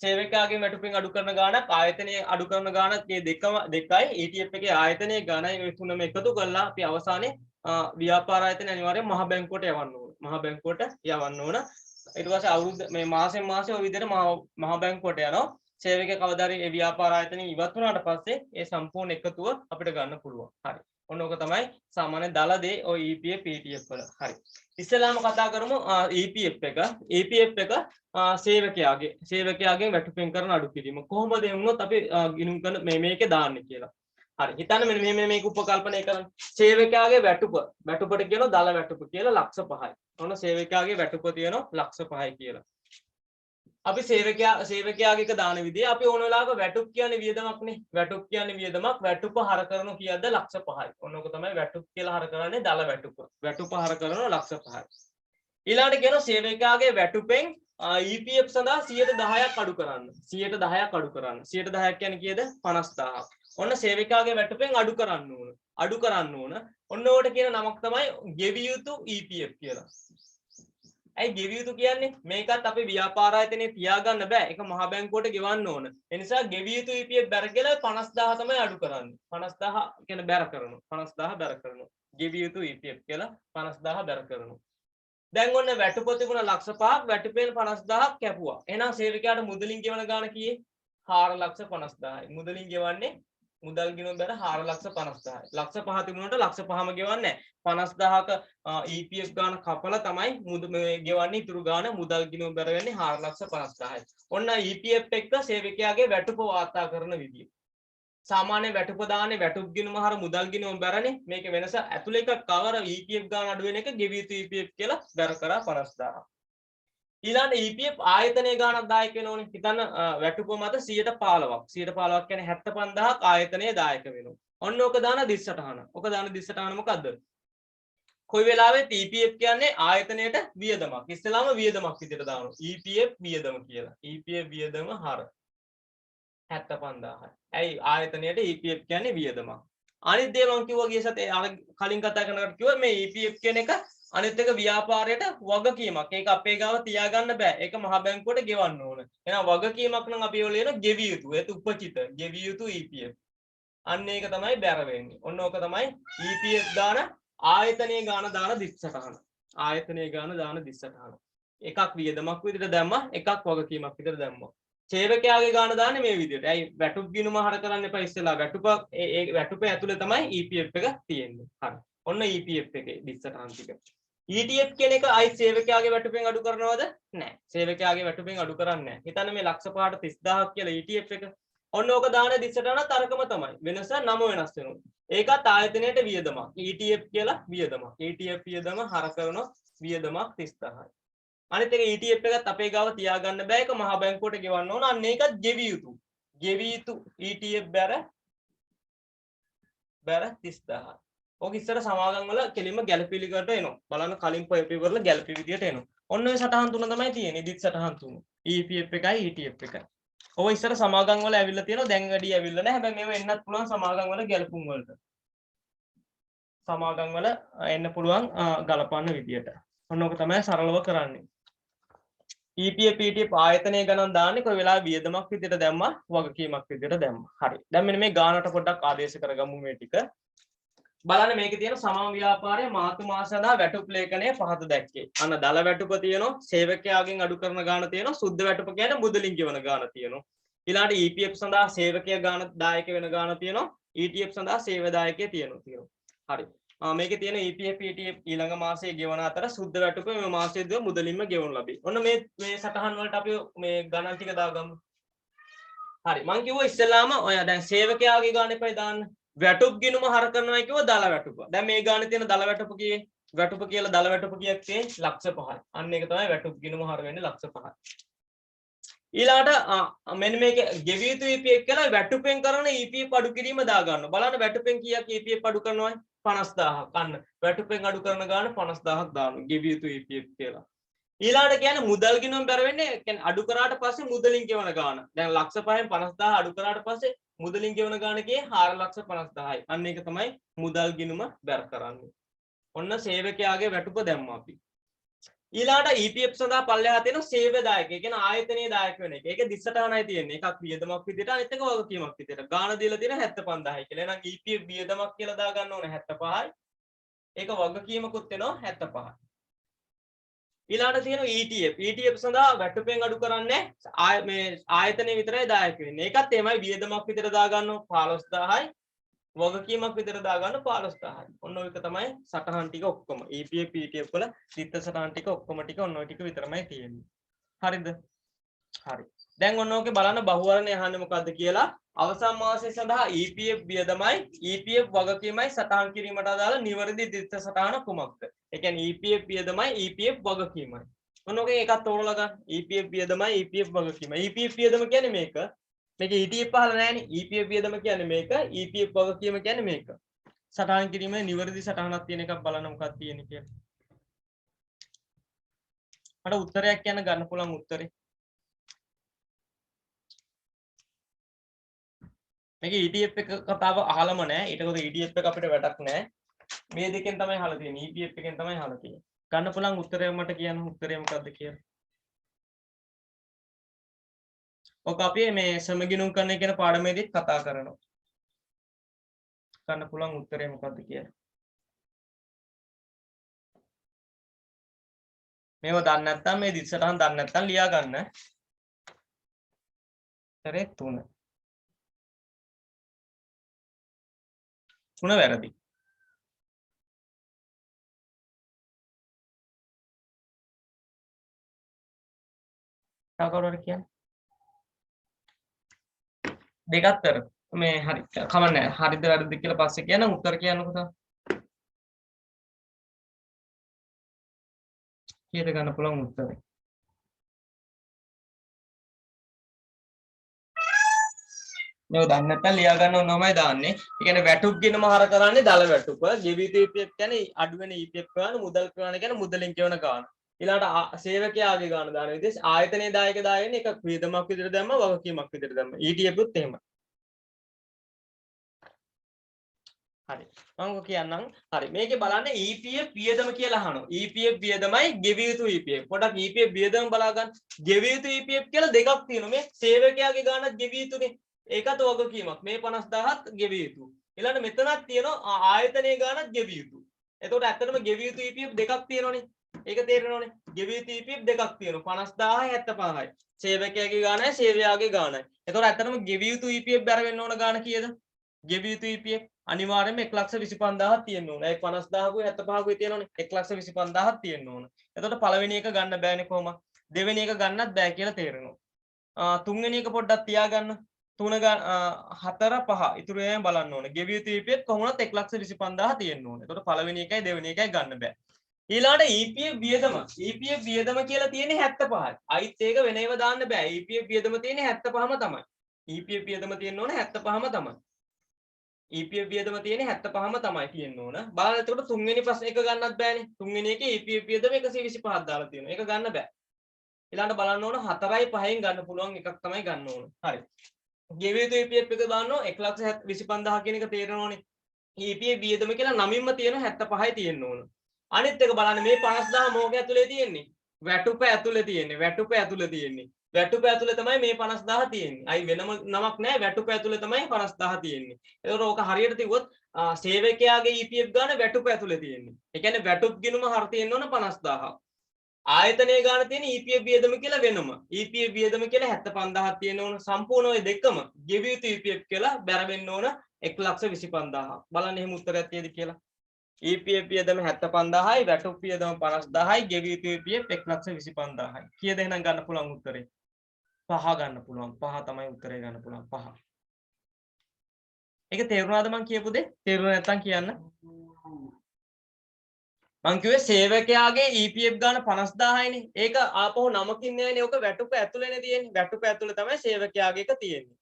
සේවකයාගේ වැටුපෙන් අඩු කරන ගාණක් ආයතනයේ අඩු කරන ගාණක් මේ දෙකයි ETF එකේ ආයතනයේ ගාණයි ඔය තුනම එකතු කරලා අපි අවසානයේ ව්‍යාපාර ආයතනය අනිවාර්යෙන් මහ බැංකුවට යවන්න ඕන. මහ බැංකුවට යවන්න ඕන. ඊට පස්සේ අවුරුදු මේ මාසෙන් මාසෙ ඔය විදිහට මහ බැංකුවට යනවා. සේවකයා කවදාරි ඒ ව්‍යාපාර ආයතනය ඉවත් වුණාට පස්සේ ඒ සම්පූර්ණ එකතුව අපිට ගන්න පුළුවන්. හරි. ඔන්න ඕක තමයි සාමාන්‍ය දල දේ ඔය EPF ETF වල. හරි. ඉස්සෙල්ලාම කතා කරමු EPF එක. EPF එක සේවකයාගේ වැටුපෙන් කරන අඩු කිරීම. කොහොමද වුණොත් අපි ගිණුම් කරන මේකේ දාන්නේ කියලා. හරි. හිතන්න මෙන්න මේක උපකල්පනය කරන්න. සේවකයාගේ වැටුපට කියනවා දල වැටුප කියලා ලක්ෂ 5යි. ඔන්න සේවකයාගේ වැටුප තියෙනවා ලක්ෂ 5යි කියලා. අපි සේවකයාගේ එක දාන විදිය අපි ඕන වෙලාවක වැටුප් කියන්නේ වියදමක්නේ. වැටුප් කියන්නේ වියදමක්. වැටුප හර කරනවා කියද්ද ලක්ෂ 5යි. ඔන්න ඔක තමයි වැටුප් කියලා හර කරන්නේ දල වැටුප. වැටුප හර කරනවා ලක්ෂ 5යි. ඊළඟට කියනවා සේවකයාගේ වැටුපෙන් EPF සඳහා 10%ක් අඩු කරන්න. 10%ක් අඩු කරන්න. 10%ක් කියන්නේ කීයද? 50000ක්. ඔන්න සේවකයාගේ වැටුපෙන් අඩු කරන්න ඕන. ඔන්න ඕකට කියන නමක් තමයි ගෙවිය යුතු EPF කියලා. ඇයි ගෙවිය යුතු කියන්නේ? මේකත් අපේ ව්‍යාපාර ආයතනයේ තියාගන්න බෑ. ඒක මහ බැංකුවට ගෙවන්න ඕන. ඒ නිසා ගෙවිය යුතු EPF බැර කියලා 50000 තමයි අඩු කරන්නේ. 50000 කියන බැර කරනවා. 50000 බැර කරනවා. ගෙවිය යුතු EPF කියලා 50000 බැර කරනවා. දැන් ඔන්න වැටුප තිබුණ ලක්ෂ 5ක් වැටුපෙන් 50000ක් කැපුවා. එහෙනම් සේවකයාට මුදලින් ගෙවන ගාණ කීයේ? 4,50,000යි. මුදලින් ගෙවන්නේ මුදල් ගිණුම බැර 4,50,000යි. ලක්ෂ 5 තිබුණාට ලක්ෂ 5ම ගෙවන්නේ නැහැ. 50,000ක EPF ගාණ කපලා තමයි ගෙවන්නේ ඉතුරු ගාණ මුදල් ගිණුම බැර වෙන්නේ 4,50,000යි. ඔන්න EPF එක්ක සේවකයාගේ වැටුප වාර්තා කරන විදිය. සාමාන්‍ය වැටුප දාන්නේ වැටුප් ගිණුම හර මුදල් ගිණුම බැරනේ. මේක වෙනස ඇතුළේ එක කවර EPF ගාණ අඩු වෙන එක ගෙවිය යුතු EPF කියලා බැර කරා 50,000. ඊළඟ EPF ආයතනයේ ගාණක් දායක වෙනෝනේ. හිතන්න වැටුප මත 115ක්. 115ක් කියන්නේ 75000ක් ආයතනයේ දායක වෙනවා. ඔන්න ඕක දාන දිස්සටහන. ඕක දාන දිස්සටහන මොකද්ද? කොයි වෙලාවෙත් EPF කියන්නේ ආයතනයට වියදමක්. ඉස්සෙල්ලාම වියදමක් විදිහට දානවා. EPF වියදම කියලා. EPF වියදම හර 75000යි. ඇයි ආයතනයට EPF කියන්නේ වියදමක්. අනිත් දේ මම කිව්වා ගිය සතියේ අර කලින් කතා කරනකොට කිව්වා මේ EPF කියන එක අනිත් එක ව්‍යාපාරයට වගකීමක්. ඒක අපේ ගාව තියාගන්න බෑ. ඒක මහ බැංකුවට ගෙවන්න ඕන. එහෙනම් වගකීමක් නම් අපි ඔය ලියන ගෙවිය යුතු. ඒක උපචිත. ගෙවිය යුතු EPF. අන්න ඒක තමයි බැර වෙන්නේ. ඔන්න ඕක තමයි EPF දාන ආයතනයේ ගාන දාන දිස්සටහන. ආයතනයේ ගාන දාන දිස්සටහන. එකක් වියදමක් විදිහට දැම්මා, එකක් වගකීමක් විදිහට දැම්මා. සේවකයාගේ ගාන දාන්නේ මේ විදිහට. ඇයි වැටුප් ගිණුම හර කරන්න එපා ඉස්සෙල්ලා. ඒ වැටුප ඇතුලේ තමයි EPF එක තියෙන්නේ. හරි. ඔන්න EPF එකේ දිස්සටහන් ටික. ETF කියන එක අයි සේවකයාගේ වැටුපෙන් අඩු කරනවද? නැහැ. සේවකයාගේ වැටුපෙන් අඩු කරන්නේ නැහැ. හිතන්න මේ ලක්ෂ පාට 30000ක් කියලා ETF එක. ඔන්න ඕක දාන දිස්සටහනත් අරකම තමයි. වෙනස නම වෙනස් වෙනවා. ඒකත් ආයතනයට වියදමක්. ETF කියලා වියදමක්. ETF වියදම හර කරන වියදමක් 30000යි. අනිත් එක ETF එකත් අපේ ගාව තියාගන්න බෑ. ඒක මහා බැංකුවට ගෙවන්න ඕන. අන්න ඒකත් ගෙවිය යුතු. ගෙවිය යුතු ETF බැර 30000යි. ඕක ඉස්සර සමාගම් වල කෙලින්ම ගැළපිලිකට එනවා. බලන්න කලින් පේපර් වල ගැළපි විදියට එනවා. ඔන්න ඔය සටහන් තුන තමයි තියෙන්නේ. ඉදිත් සටහන් තුන. EPF එකයි ETF එකයි. ඔය ඉස්සර සමාගම් වල ඇවිල්ලා තියෙනවා. දැන් වැඩි ඇවිල්ලා නැහැ. හැබැයි මේව එන්නත් පුළුවන් සමාගම් වල ගැළපුම් වලට. සමාගම් වල එන්න පුළුවන් ගලපන්න විදියට. ඔන්න ඕක තමයි සරලව කරන්නේ. EPF ETF ආයතනයේ ගණන් දාන්නේ කොයි වෙලාවෙ වියදමක් විදියට දැම්මා වගකීමක් විදියට දැම්මා. හරි. දැන් මෙන්න මේ ගානට පොඩ්ඩක් ආදේශ කරගමු මේ ටික. බලන්න මේකේ තියෙන සමාන ව්‍යාපාරයේ මාතු මාස සඳහා වැටුප් ලේඛනයේ පහත දැක්කේ. අන්න දල වැටුප තියෙනවා, සේවකයාගෙන් අඩු කරන ගාන තියෙනවා, සුද්ධ වැටුප කියන්නේ මුදලින් ගෙවන ගාන තියෙනවා. ඊළාට EPF සඳහා සේවකයා ගාන දායක වෙන ගාන තියෙනවා, ETF සඳහා සේවදායකයේ තියෙනවා. හරි. මේකේ තියෙන EPF ETF ඊළඟ මාසයේ ගෙවන අතර සුද්ධ වැටුප මේ මාසයේදී මුදලින්ම ගෙවනු ලබයි. ඔන්න මේ සටහන් වලට අපි මේ ගණන් ටික දාගමු. හරි. මම කිව්වා ඉස්සෙල්ලාම ඔය දැන් සේවකයාගේ ගාන එපයි දාන්න. වැටුප් ගිණුම හර කරනවා කිව්ව දල වැටුප. දැන් මේ ගානේ තියෙන දල වැටුප කීයේ? වැටුප කියලා දල වැටුප කීයක් තියෙන්නේ? ලක්ෂ 5යි. අන්න ඒක තමයි වැටුප් ගිණුම හර වෙන්නේ ලක්ෂ 5යි. ඊළාට මෙන්න මේක ගෙවිය යුතු EPF කියලා වැටුපෙන් කරන EPF අඩු කිරීම දා ගන්නවා. බලන්න වැටුපෙන් කීයක් EPF අඩු කරනවද? 50000ක්. අන්න වැටුපෙන් අඩු කරන ගාන 50000ක් දානවා. ගෙවිය යුතු EPF කියලා. ඊළාට කියන්නේ මුදල් ගිණුම බැර වෙන්නේ කියන්නේ අඩු කරාට පස්සේ මුදලින් ගෙවන ගාන. දැන් ලක්ෂ 5න් 50000 අඩු කරාට පස්සේ මුදලින් ගෙවන ගාන කියේ 4,50,000යි. අන්න ඒක තමයි මුදල් ගිණුම බැර කරන්නේ. ඔන්න සේවකයාගේ වැටුප දැම්මා අපි. ඊළාට EPF සඳහා පල්ලෙහා තියෙන සේවදායක. ඒ කියන්නේ ආයතනයේ දායක වෙන එක. ඒක දිස්සටහනයි තියෙන්නේ. එකක් වියදමක් විදියට අනිත් එක වගකීමක් විදියට. ගාන දීලා තියෙන 75000යි කියලා. එහෙනම් EPF වියදමක් කියලා දා ගන්න ඕනේ 75යි. ඒක වගකීමකුත් වෙනවා 75යි. ඊළාට තියෙනවා ETF. ETF සඳහා වැටුපෙන් අඩු කරන්නේ මේ ආයතනයේ විතරයි දායක වෙන්නේ. ඒකත් එමය වියදමක් විතර දා ගන්නවා 15000යි. වගකීමක් විතර දා ගන්න 15000යි. ඔන්න ඔය එක තමයි සටහන් ටික ඔක්කොම. EPF ETF වල දිත්ත සටහන් ටික ඔක්කොම ටික ඔන්න ඔය ටික විතරමයි තියෙන්නේ. හරිද? හරි. දැන් ඔන්න ඕකේ බලන්න බහුවර්ණය අහන්නේ මොකද්ද කියලා. අවසන් මාසයේ සඳහා EPF වියදමයි EPF වගකීමයි සටහන් කිරීමට අදාළ නිවැරදි දිත්ත සටහන කුමක්ද? ඒ කියන්නේ EPF වියදමයි EPF වගකීමයි. ඔන්න ඔකේ එකක් තෝරලා ගන්න. EPF වියදමයි EPF වගකීමයි. EPF වියදම කියන්නේ මේක. මේක ETF පහල නැහැනේ. EPF වියදම කියන්නේ මේක. EPF වගකීම කියන්නේ මේක. සටහන් කිරීමේ නිවැරදි සටහනක් තියෙන එකක් බලන්න මොකක්ද තියෙන්නේ කියලා. මට උත්තරයක් කියන්න ගන්න පුළුවන් උත්තරේ. මේක ETF එක කතාව අහලම නැහැ. ඊටකොට ETF එක අපිට වැඩක් නැහැ. මේ දෙකෙන් තමයි අහලා තියෙන්නේ. EPF එකෙන් තමයි අහලා තියෙන්නේ. ගන්න පුළුවන් උත්තරය මට කියන්න උත්තරය මොකද්ද කියලා. ඔක අපි මේ සමගිනුම් කරන කියන පාඩමේදීත් කතා කරනවා. ගන්න පුළුවන් උත්තරය මොකද්ද කියලා. මේව දන්නේ නැත්නම් මේ දිස්සටහන් දන්නේ නැත්නම් ලියා ගන්න. උත්තරේ 3. 3 වැරදි. කාකවරට කියන්නේ දෙකක් කර මේ හරි කමන්නේ හරිද වැරදිද කියලා පස්සේ කියන උත්තර කියන්නකෝ තා කීයද ගන්න පුළුවන් උත්තරේ මේ දන්නේ නැත්නම් ලියා ගන්න ඕනමයි දාන්නේ. ඒ කියන්නේ වැටුප් ගෙනම හර කරන්නේ දල වැටුප. ගෙවිත EPF කියන්නේ අඩු වෙන EPF ගාන, මුදල් ගාන කියන්නේ මුදලින් කියවන ගාන. ඊළඟට සේවකයාගේ ගාන දාන විදිහ ආයතනයේ දායක දායකයන් එකක් වියදමක් විදිහට දැම්ම වගකීමක් විදිහට දැම්ම. ETF උත් එහෙමයි. හරි. මම කියන්නම්. හරි. මේකේ බලන්න EPF වියදම කියලා අහනවා. EPF වියදමයි ගෙවිය යුතු EPF. පොඩක් EPF වියදම බලා ගන්න. ගෙවිය යුතු EPF කියලා දෙකක් තියෙනවා. මේ සේවකයාගේ ගානක් ගෙවිය යුතුනේ. ඒකත් වගකීමක්. මේ 50000ත් ගෙවිය යුතු. ඊළඟ මෙතනක් තියෙනවා ආයතනයේ ගානක් ගෙවිය යුතු. එතකොට ඇත්තටම ගෙවිය යුතු EPF දෙකක් තියෙනවනේ. ඒක තේරෙනවනේ. ගෙවිය යුතු EPF දෙකක් තියෙනවා. 50000යි 75000යි. සේවකයාගේ ගානයි සේවයාගේ ගානයි. එතකොට ඇත්තටම ගෙවිය යුතු EPF බැර වෙන්න ඕන ගාන කීයද? ගෙවිය යුතු EPF අනිවාර්යයෙන්ම 1,25,000ක් තියෙන්න ඕන. ඒ 50,000කුයි 75,000කුයි තියෙනවනේ. 1,25,000ක් තියෙන්න ඕන. එතකොට පළවෙනි එක ගන්න බෑනේ කොහොමද? දෙවෙනි එක ගන්නත් බෑ කියලා තේරෙනවා. තුන්වෙනි එක පොඩ්ඩක් තියාගන්න. 3 4 5 ඉතුරු ඒවා බලන්න ඕනේ. ගෙවිය යුතු EPF කොහොමවත් 1,25,000 තියෙන්න ඕනේ. එතකොට පළවෙනි එකයි දෙවෙනි එකයි ගන්න බෑ. ඊළාට EPF වියදම. EPF වියදම කියලා තියෙන්නේ 75යි. අයිත් ඒක වෙන ඒවා දාන්න බෑ. EPF වියදම තියෙන්නේ 75ම තමයි. EPF වියදම තියෙන්න ඕනේ 75ම තමයි. EPF වියදම තියෙන්නේ 75ම තමයි තියෙන්න ඕන. බලන්න එතකොට තුන්වෙනි ප්‍රශ්න එක ගන්නත් බෑනේ. තුන්වෙනි එකේ EPF වියදම 125ක් දාලා තියෙනවා. ඒක ගන්න බෑ. ඊළඟට බලන්න ඕන 4යි 5න් ගන්න පුළුවන් එකක් තමයි ගන්න ඕන. හරි. ගෙවිය යුතු EPF එක දානවා 1,25,000 කියන එක තේරෙනවනේ. EPF වියදම කියලා නමින්ම තියෙන 75යි තියෙන්න ඕන. අනිත් එක බලන්න මේ 50,000 මොකක් ඇතුලේ තියෙන්නේ? වැටුප ඇතුලේ තියෙන්නේ. වැටුප ඇතුලේ තියෙන්නේ. වැටුප ඇතුලේ තමයි මේ 50,000 තියෙන්නේ. අයි වෙනම නමක් නැහැ. වැටුප ඇතුලේ තමයි 50,000 තියෙන්නේ. ඒතකොට ඕක හරියට තිබුවොත් සේවකයාගේ EPF ගාන වැටුප ඇතුලේ තියෙන්නේ. ඒ කියන්නේ වැටුප් ගිණුම හර තියෙන්න ඕන 50,000ක්. ආයතනයේ ගාන තියෙන EPF වියදම කියලා වෙනම. EPF වියදම කියලා 75,000ක් තියෙන්න ඕන. සම්පූර්ණ ওই දෙකම ගෙවිය යුතු EPF කියලා බැර වෙන්න ඕන 1,25,000ක්. බලන්න එහෙම උත්තරයක් තියෙද කියලා. EPF වියදම 75,000යි වැටුප් වියදම 50,000යි ගෙවිය යුතු EPF 1,25,000යි. කීයද එහෙනම් ගන්න පුළුවන් උත්තරේ? 5 ගන්න පුළුවන්. 5 තමයි උත්තරේ ගන්න පුළුවන්. 5. ඒක තේරුණාද මං කියපු දේ? තේරුණා නැත්නම් කියන්න. මං කිව්වේ සේවකයාගේ EPF ගාන 50,000යිනේ. ඒක ආපහු නමකින් නෑනේ. ඔක වැටුප ඇතුළේනේ තියෙන්නේ. වැටුප ඇතුළේ තමයි සේවකයාගේ එක තියෙන්නේ.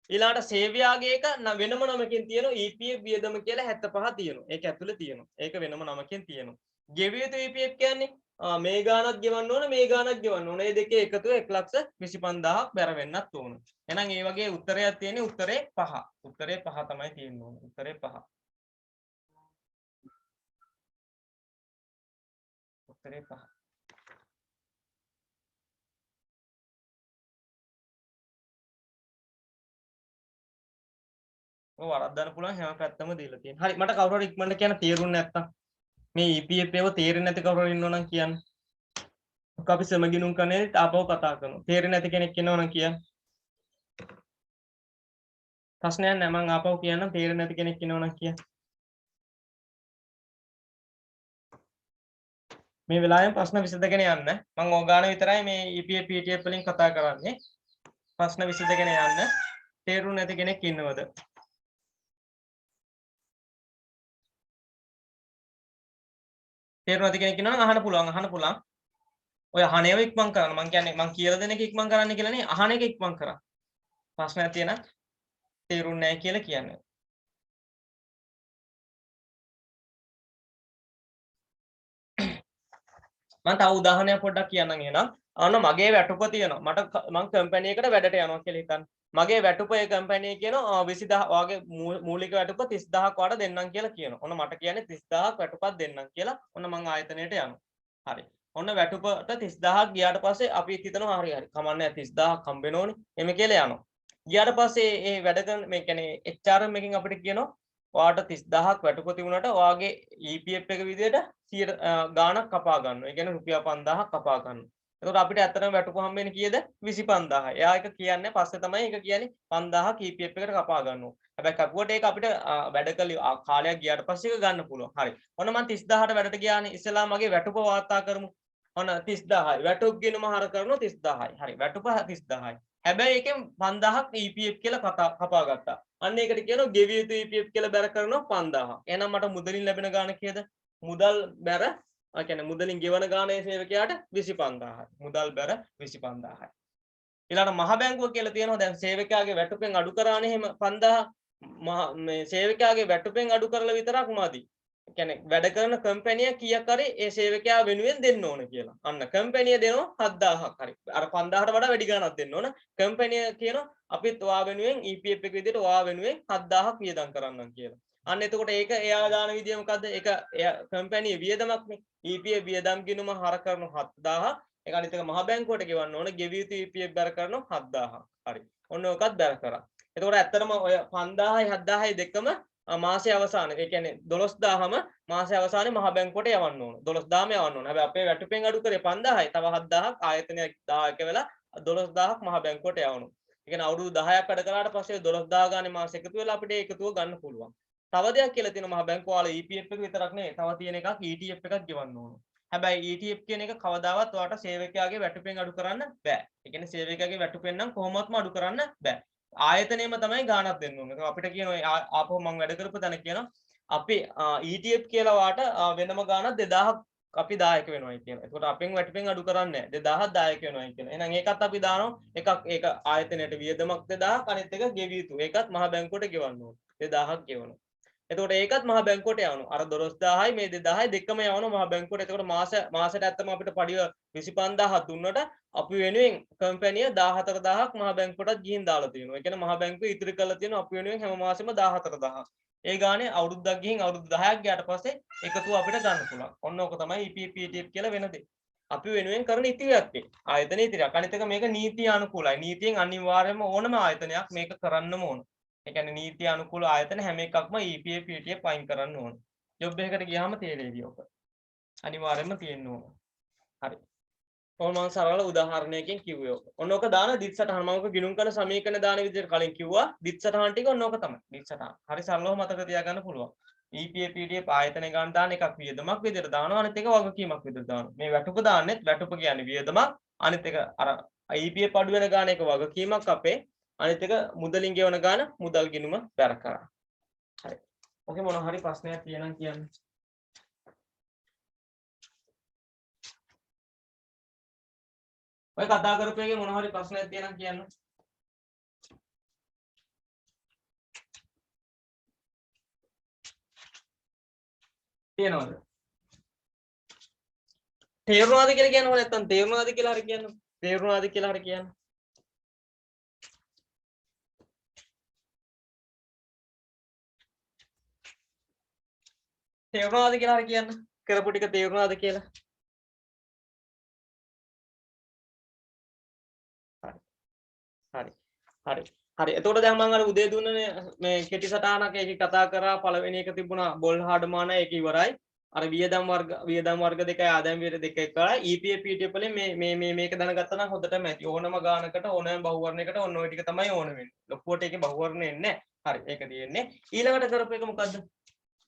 ඊළාට සේවයාගේ එක වෙනම නමකින් තියෙනවා EPF වියදම කියලා 75 තියෙනවා. ඒක ඇතුළේ තියෙනවා. ඒක වෙනම නමකින් තියෙනවා. ගෙවිය යුතු EPF කියන්නේ මේ ගානක් ගෙවන්න ඕන මේ ගානක් ගෙවන්න ඕන. මේ දෙකේ එකතුව 1,25,000ක් බැර වෙන්නත් ඕන. එහෙනම් ඒ වගේ උත්තරයක් තියෙන්නේ උත්තරේ 5. උත්තරේ 5 තමයි තියෙන්න ඕන. උත්තරේ 5. උත්තරේ 5. ඔය වරද්දන්න පුළුවන් හැම පැත්තම දීලා තියෙන. හරි මට කවුරු හරි ඉක්මනට කියන තේරුන්නේ නැත්තම් මේ EPF ඒව තේරෙන්නේ නැති කවුරු හරි ඉන්නවනම් කියන්න. අපි සමගිනුම් කනේ ආපහු කතා කරනවා. තේරෙන්නේ නැති කෙනෙක් ඉන්නවනම් කියන්න. ප්‍රශ්නයක් නැහැ මම ආපහු කියන්නම් තේරෙන්නේ නැති කෙනෙක් ඉන්නවනම් කියන්න. මේ වෙලාවෙන් ප්‍රශ්න විසඳගෙන යන්න. මම ඕගාන විතරයි මේ EPF PTF වලින් කතා කරන්නේ. ප්‍රශ්න විසඳගෙන යන්න. තේරුන්නේ නැති කෙනෙක් ඉන්නවද? තේරුම් නැති කෙනෙක් ඉන්නවනම් අහන්න පුළුවන්. ඔය අහන ඒවා ඉක්මන් කරන්න. මං කියන්නේ මං කියලා දෙන එක ඉක්මන් කරන්න කියලා නේ අහන එක ඉක්මන් කරා. ප්‍රශ්නයක් තියෙනවා තේරුන්නේ නැහැ කියලා කියන්නේ. මම තව උදාහරණයක් පොඩ්ඩක් කියන්නම් එහෙනම්. අන්න මගේ වැටුප තියෙනවා. මම කම්පැනි එකට වැඩට යනවා කියලා හිතන්න. මගේ වැටුප ඒ කම්පැනි එක කියනවා 20000 වාගේ මූලික වැටුප 30000ක් වාට දෙන්නම් කියලා කියනවා. ඔන්න මට කියන්නේ 30000ක් වැටුපක් දෙන්නම් කියලා. ඔන්න මං ආයතනයට යනවා. හරි. ඔන්න වැටුපට 30000ක් ගියාට පස්සේ අපි හිතනවා හරි කමන්නේ 30000ක් හම්බ වෙනෝනේ. එමෙ කියලා යනවා. ගියාට පස්සේ මේ වැඩ කරන මේ කියන්නේ HRM එකකින් අපිට කියනවා ඔයාට 30000ක් වැටුප තිබුණාට ඔයාගේ EPF එක විදිහට 100 ගාණක් කපා ගන්නවා. ඒ කියන්නේ රුපියල් 5000ක් කපා ගන්නවා. එතකොට අපිට ඇත්තටම වැටුප හම්බ වෙන්නේ කීයද? 25000. එයා එක කියන්නේ පස්සේ තමයි ඒක කියන්නේ 5000ක් EPF එකට කපා ගන්නවා. හැබැයි කපුවට ඒක අපිට වැඩ කළ කාලයක් ගියාට පස්සේ ඒක ගන්න පුළුවන්. හරි. ඔන්න මම 30000ට වැඩට ගියානේ. ඉස්සෙල්ලා මගේ වැටුප වාර්තා කරමු. ඔන්න 30000යි. වැටුප් ගෙනුම හර කරනවා 30000යි. හරි. වැටුප 30000යි. හැබැයි ඒකෙන් 5000ක් EPF කියලා කපා ගත්තා. අන්න ඒකට කියනවා ගෙවිය යුතු EPF කියලා බැර කරනවා 5000. එහෙනම් මට මුදලින් ලැබෙන ගාණ කීයද? මුදල් බැර කියන්නේ මුදලින් ගෙවන ගාණේ සේවකයාට 25000යි. මුදල් බැර 25000යි. ඊළඟ මහ බැංකුව කියලා තියෙනවා. දැන් සේවකයාගේ වැටුපෙන් අඩු කරානේ එහෙම 5000 මේ සේවකයාගේ වැටුපෙන් අඩු කරලා විතරක් මදි. ඒ කියන්නේ වැඩ කරන කම්පැනිය කීයක් හරි ඒ සේවකයා වෙනුවෙන් දෙන්න ඕන කියලා. අන්න කම්පැනිය දෙනවා 7000ක් හරි. අර 5000ට වඩා වැඩි ගණනක් දෙන්න ඕන. කම්පැනිය කියනවා අපිත් ඔයා වෙනුවෙන් EPF එක විදිහට ඔයා වෙනුවෙන් 7000ක් වියදම් කරන්නම් කියලා. අන්න එතකොට ඒක එයා දාන විදිය මොකද්ද? ඒක කම්පැනි වියදමක්නේ. EPF වියදම් ගිණුම හර කරන 7000. ඒක අනිත් එක මහ බැංකුවට ගෙවන්න ඕන. ගෙවිය යුතු EPF බැර කරනවා 7000ක්. හරි. ඔන්න ඔකත් බැර කරා. එතකොට ඇත්තටම ඔය 5000යි 7000යි දෙකම මාසයේ අවසානයේ ඒ කියන්නේ 12000ම මාසයේ අවසානයේ මහ බැංකුවට යවන්න ඕන. 12000ම යවන්න ඕන. හැබැයි අපේ වැටුපෙන් අඩු කරේ 5000යි. තව 7000ක් ආයතනයක් 1000ක වෙලා 12000ක් මහ බැංකුවට යවනවා. ඒ කියන්නේ අවුරුදු 10ක් වැඩ කළාට පස්සේ 12000 ගානේ මාස එකතු වෙලා අපිට ඒකතුව ගන්න පුළුවන්. තව දෙයක් කියලා තියෙනවා මහ බැංකුව වල EPF එක විතරක් නෙවෙයි. තව තියෙන එකක් ETF එකක් ගෙවන්න ඕන. හැබැයි ETF කියන එක කවදාවත් ඔයාලට සේවකයාගේ වැටුපෙන් අඩු කරන්න බෑ. ඒ කියන්නේ සේවකයාගේ වැටුපෙන් නම් කොහොමත්ම අඩු කරන්න බෑ. ආයතනයේම තමයි ගාණක් දෙන්න ඕනේ. අපිට කියනවා ආපහු මම වැඩ කරපු තැන කියනවා අපි ETF කියලා වාට වෙනම ගාණක් 2000ක් අපි දායක වෙනවායි කියනවා. ඒකට අපෙන් වැටුපෙන් අඩු කරන්නේ නැහැ. 2000ක් දායක වෙනවායි කියනවා. එහෙනම් ඒකත් අපි දානවා. එකක් ඒක ආයතනයට වියදමක් 2000ක් අනිත් එක ගෙවිය යුතු. ඒකත් මහ බැංකුවට ගෙවන්න ඕනේ. 2000ක් ගෙවනවා. එතකොට ඒකත් මහ බැංකුවට යවනවා. අර 12000යි මේ 2000යි දෙකම යවනවා මහ බැංකුවට. එතකොට මාසෙට ඇත්තම අපිට පඩිය 25000ක් දුන්නට අපි වෙනුවෙන් කම්පැනිය 14000ක් මහ බැංකුවටත් ගිහින් දාලා තියෙනවා. ඒ කියන්නේ මහ බැංකුව ඉතිරි කරලා තියෙනවා අපි වෙනුවෙන් හැම මාසෙම 14000ක්. ඒ ගානේ අවුරුද්දක් ගිහින් අවුරුදු 10ක් ගියාට පස්සේ එකතුව අපිට ගන්න පුළුවන්. ඔන්න ඕක තමයි EPF ETF කියලා වෙන දේ. අපි වෙනුවෙන් කරන ඉතිරියක් ඒ. ආයතන ඉතිරියක්. අනිත් එක මේක නීතිය අනුකූලයි. නීතියෙන් අනිවාර්යයෙන්ම ඕනම ආයතනයක් මේක කරන්නම ඕන. ඒ කියන්නේ නීති අනුකූල ආයතන හැම එකක්ම EPF ETF අයින් කරන්න ඕන. ජොබ් එකකට ගියාම තේරෙවි ඔක. අනිවාර්යයෙන්ම තියෙන්න ඕන. හරි. ඔන්න මම සරල උදාහරණයකින් කිව්වේ ඔක. ඔන්න ඔක දාන දිත් සටහන මම ඔක ගිණුම් කරන සමීකරණ දාන විදිහට කලින් කිව්වා. දිත් සටහන් ටික ඔන්න ඔක තමයි. දිත් සටහන. හරි සරලව මතක තියාගන්න පුළුවන්. EPF ETF ආයතන ගන්න දාන එකක් වියදමක් විදිහට දානවා අනිත් එක වගකීමක් විදිහට දානවා. මේ වැටුප දාන්නෙත් වැටුප කියන්නේ වියදමක් අනිත් එක අර EPF අඩු වෙන ගාන එක වගකීමක් අපේ අනිත් එක මුදලින් ගෙවන ගාන මුදල් ගිණුම බැර කරා. හරි. ඔකේ මොන හරි ප්‍රශ්නයක් තියෙනම් කියන්න. ඔය කතා කරපු එකේ මොන හරි ප්‍රශ්නයක් තියෙනම් කියන්න. තියෙනවද? තේරුණාද කියලා කියන්න ඕනේ නැත්නම් තේරුණාද කියලා හරි කියන්න. තේරුණාද කියලා හරි කියන්න. තේරුණාද කියලා හරි කියන්න. කරපු ටික තේරුණාද කියලා. හරි. හරි. හරි. එතකොට දැන් මම අර උදේ දුන්නනේ මේ කෙටි සටහනක් ඒකේ කතා කරා පළවෙනි එක තිබුණා බොල් හාඩමාන ඒක ඉවරයි. අර වියදම් වර්ග දෙකයි ආදායම් වියද දෙකයි කරා EPF ETF වලින් මේක දැනගත්තා නම් හොඳටම ඇති. ඕනම ගානකට ඕනම බහුවර්ණයකට ඕන ඔය ටික තමයි ඕන වෙන්නේ. ලොකුවට ඒකේ බහුවර්ණ එන්නේ නැහැ. හරි. ඒක තියෙන්නේ. ඊළඟට කරපු එක මොකද්ද?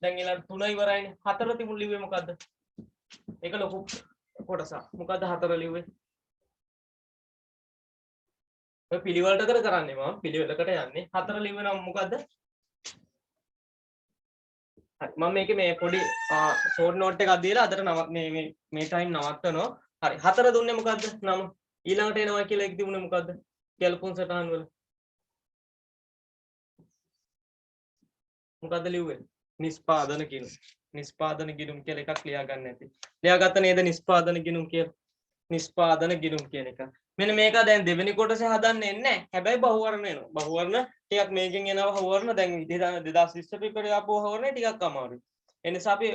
දැන් ඊළඟ 3 ඉවරයිනේ. 4 තිබුණ ලිව්වේ මොකද්ද? ඒක ලොකු කොටසක්. මොකද්ද 4 ලිව්වේ? ඔය පිළිවෙලට කරන්නේ මම පිළිවෙලකට යන්නේ 4 ලිව්වනම් මොකද්ද? හරි මම මේකේ මේ පොඩි ෂෝට් නෝට් එකක් දීලා අදට මේ ටයිම් නවත්තනවා. හරි 4 දුන්නේ මොකද්ද? නම ඊළඟට එනවා කියලා එක තිබුණේ මොකද්ද? ගැලපුම් සටහන් වල මොකද්ද ලිව්වේ? නිෂ්පාදන ගිණුම්. නිෂ්පාදන ගිණුම් කියලා එකක් ලියා ගන්න ඇති. ලියාගත්ත නේද නිෂ්පාදන ගිණුම් කියලා? නිෂ්පාදන ගිණුම් කියන එක. මෙන්න මේක දැන් දෙවෙනි කොටසේ හදන්නේ නැහැ. හැබැයි බහුවර්ණ වෙනවා. බහුවර්ණ ටිකක් මේකෙන් එනවා බහුවර්ණ දැන් 2020 පෙපරේ ආපු බහුවර්ණ ටිකක් අමාරුයි. ඒ නිසා අපි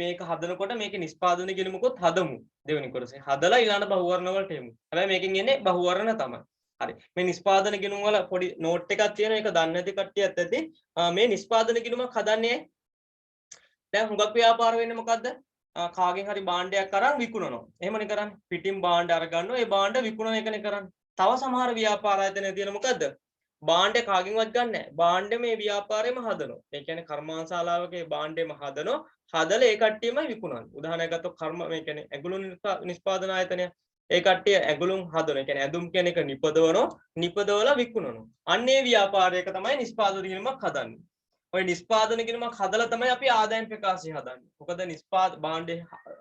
මේක හදනකොට මේකේ නිෂ්පාදන ගිණුමකුත් හදමු. දෙවෙනි කොටසේ. හදලා ඊළඟ බහුවර්ණ වලට එමු. හැබැයි මේකෙන් එන්නේ බහුවර්ණ තමයි. හරි. මේ නිෂ්පාදන ගිණුම් වල පොඩි නෝට් එකක් තියෙනවා. ඒක දන්නේ නැති කට්ටියත් ඇති. මේ නිෂ්පාදන ගිණුමක් හදන්නේ දැන් හුඟක් ව්‍යාපාර වෙන්නේ මොකද්ද? කාගෙන් හරි භාණ්ඩයක් අරන් විකුණනවා. එහෙමනේ කරන්නේ. පිටින් භාණ්ඩ අරගන්නවා. ඒ භාණ්ඩ විකුණන එකනේ කරන්නේ. තව සමහර ව්‍යාපාර ආයතන තියෙන මොකද්ද? භාණ්ඩ කාගෙන්වත් ගන්න නැහැ. භාණ්ඩ මේ ව්‍යාපාරෙම හදනවා. ඒ කියන්නේ කර්මාන්තශාලාවකේ භාණ්ඩෙම හදනවා. හදලා ඒ කට්ටියමයි විකුණන්නේ. උදාහරණයක් ගත්තොත් මේ කියන්නේ ඇඟලුම් නිෂ්පාදන ආයතනය. ඒ කට්ටිය ඇඟලුම් හදනවා. ඒ කියන්නේ ඇඳුම් කියන එක නිපදවනවා. නිපදවලා විකුණනවා. අන්න ඒ ව්‍යාපාරයක තමයි නිෂ්පාදන ගිණුමක් හදන්නේ. ඔය නිෂ්පාදන ගිණුමක් හදලා තමයි අපි ආදායම් ප්‍රකාශය හදන්නේ. මොකද භාණ්ඩේ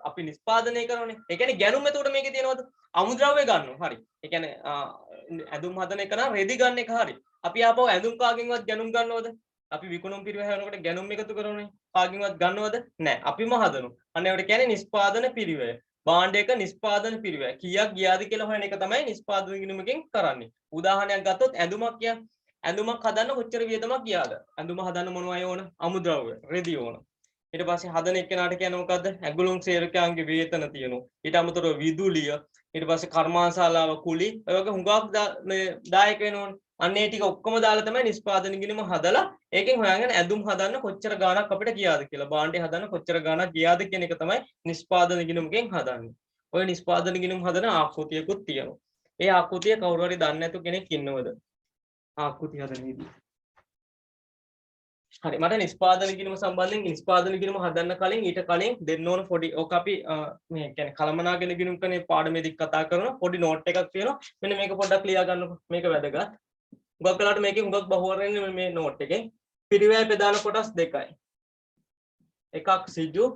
අපි නිෂ්පාදනය කරනනේ. ඒ කියන්නේ ගැනුම් එතකොට මේකේ තියෙනවද? අමුද්‍රව්‍ය ගන්නවා. හරි. ඒ කියන්නේ ඇඳුම් හදන එක නම් රෙදි ගන්න එක හරි. අපි ආපහු ඇඳුම් කාගෙන්වත් ගැනුම් ගන්නවද? අපි විකුණුම් පිරිවෙහ හදනකොට ගැනුම් එකතු කරනනේ. කාගෙන්වත් ගන්නවද? නැහැ. අපිම හදනවා. අන්න ඒකට කියන්නේ නිෂ්පාදන පිරිවෙහ. භාණ්ඩයක නිෂ්පාදන පිරිවෙහ. කීයක් ගියාද කියලා හොයන එක තමයි නිෂ්පාදන ගිණුමකින් කරන්නේ. උදාහරණයක් ගත්තොත් ඇඳුමක් කියන්නේ ඇඳුමක් හදන්න කොච්චර වියදමක් ගියාද? ඇඳුම හදන්න මොනවයි ඕන? අමුද්‍රව්‍ය, රෙදි ඕන. ඊට පස්සේ හදන එක්කෙනාට කියන්නේ මොකද්ද? ඇඟලුම් සේවකයන්ගේ වේතන තියෙනවා. ඊට අමතරව විදුලිය, ඊට පස්සේ කර්මාන්තශාලාව කුලි, ඔය වගේ හුඟක් මේ දායක වෙනවනේ. අන්න ඒ ටික ඔක්කොම දාලා තමයි නිෂ්පාදන ගිණුම හදලා ඒකෙන් හොයාගෙන ඇඳුම් හදන්න කොච්චර ගාණක් අපිට ගියාද කියලා. භාණ්ඩය හදන්න කොච්චර ගාණක් ගියාද කියන එක තමයි නිෂ්පාදන ගිණුමකින් හදන්නේ. ඔය නිෂ්පාදන ගිණුම හදන ආකෘතියකුත් තියෙනවා. ඒ ආකෘතිය කවුරු හරි දන්නේ නැතු කෙනෙක් ඉන්නවද? ආකෘතිය හදන විදිහ. හරි මට නිෂ්පාදන ගිණුම සම්බන්ධයෙන් නිෂ්පාදන ගිණුම හදන්න කලින් ඊට කලින් දෙන්න ඕන පොඩි ඔක අපි මේ කියන්නේ කලමනාගෙන ගිණුම් කරන පාඩමේදී කතා කරන පොඩි නෝට් එකක් තියෙනවා මෙන්න මේක පොඩ්ඩක් ලියා ගන්නකො මේක වැදගත් හුඟක් වෙලාවට මේකේ හුඟක් බහුවරන්නේ මේ නෝට් එකේ පිරිවැය ප්‍රධාන කොටස් දෙකයි එකක් සිජු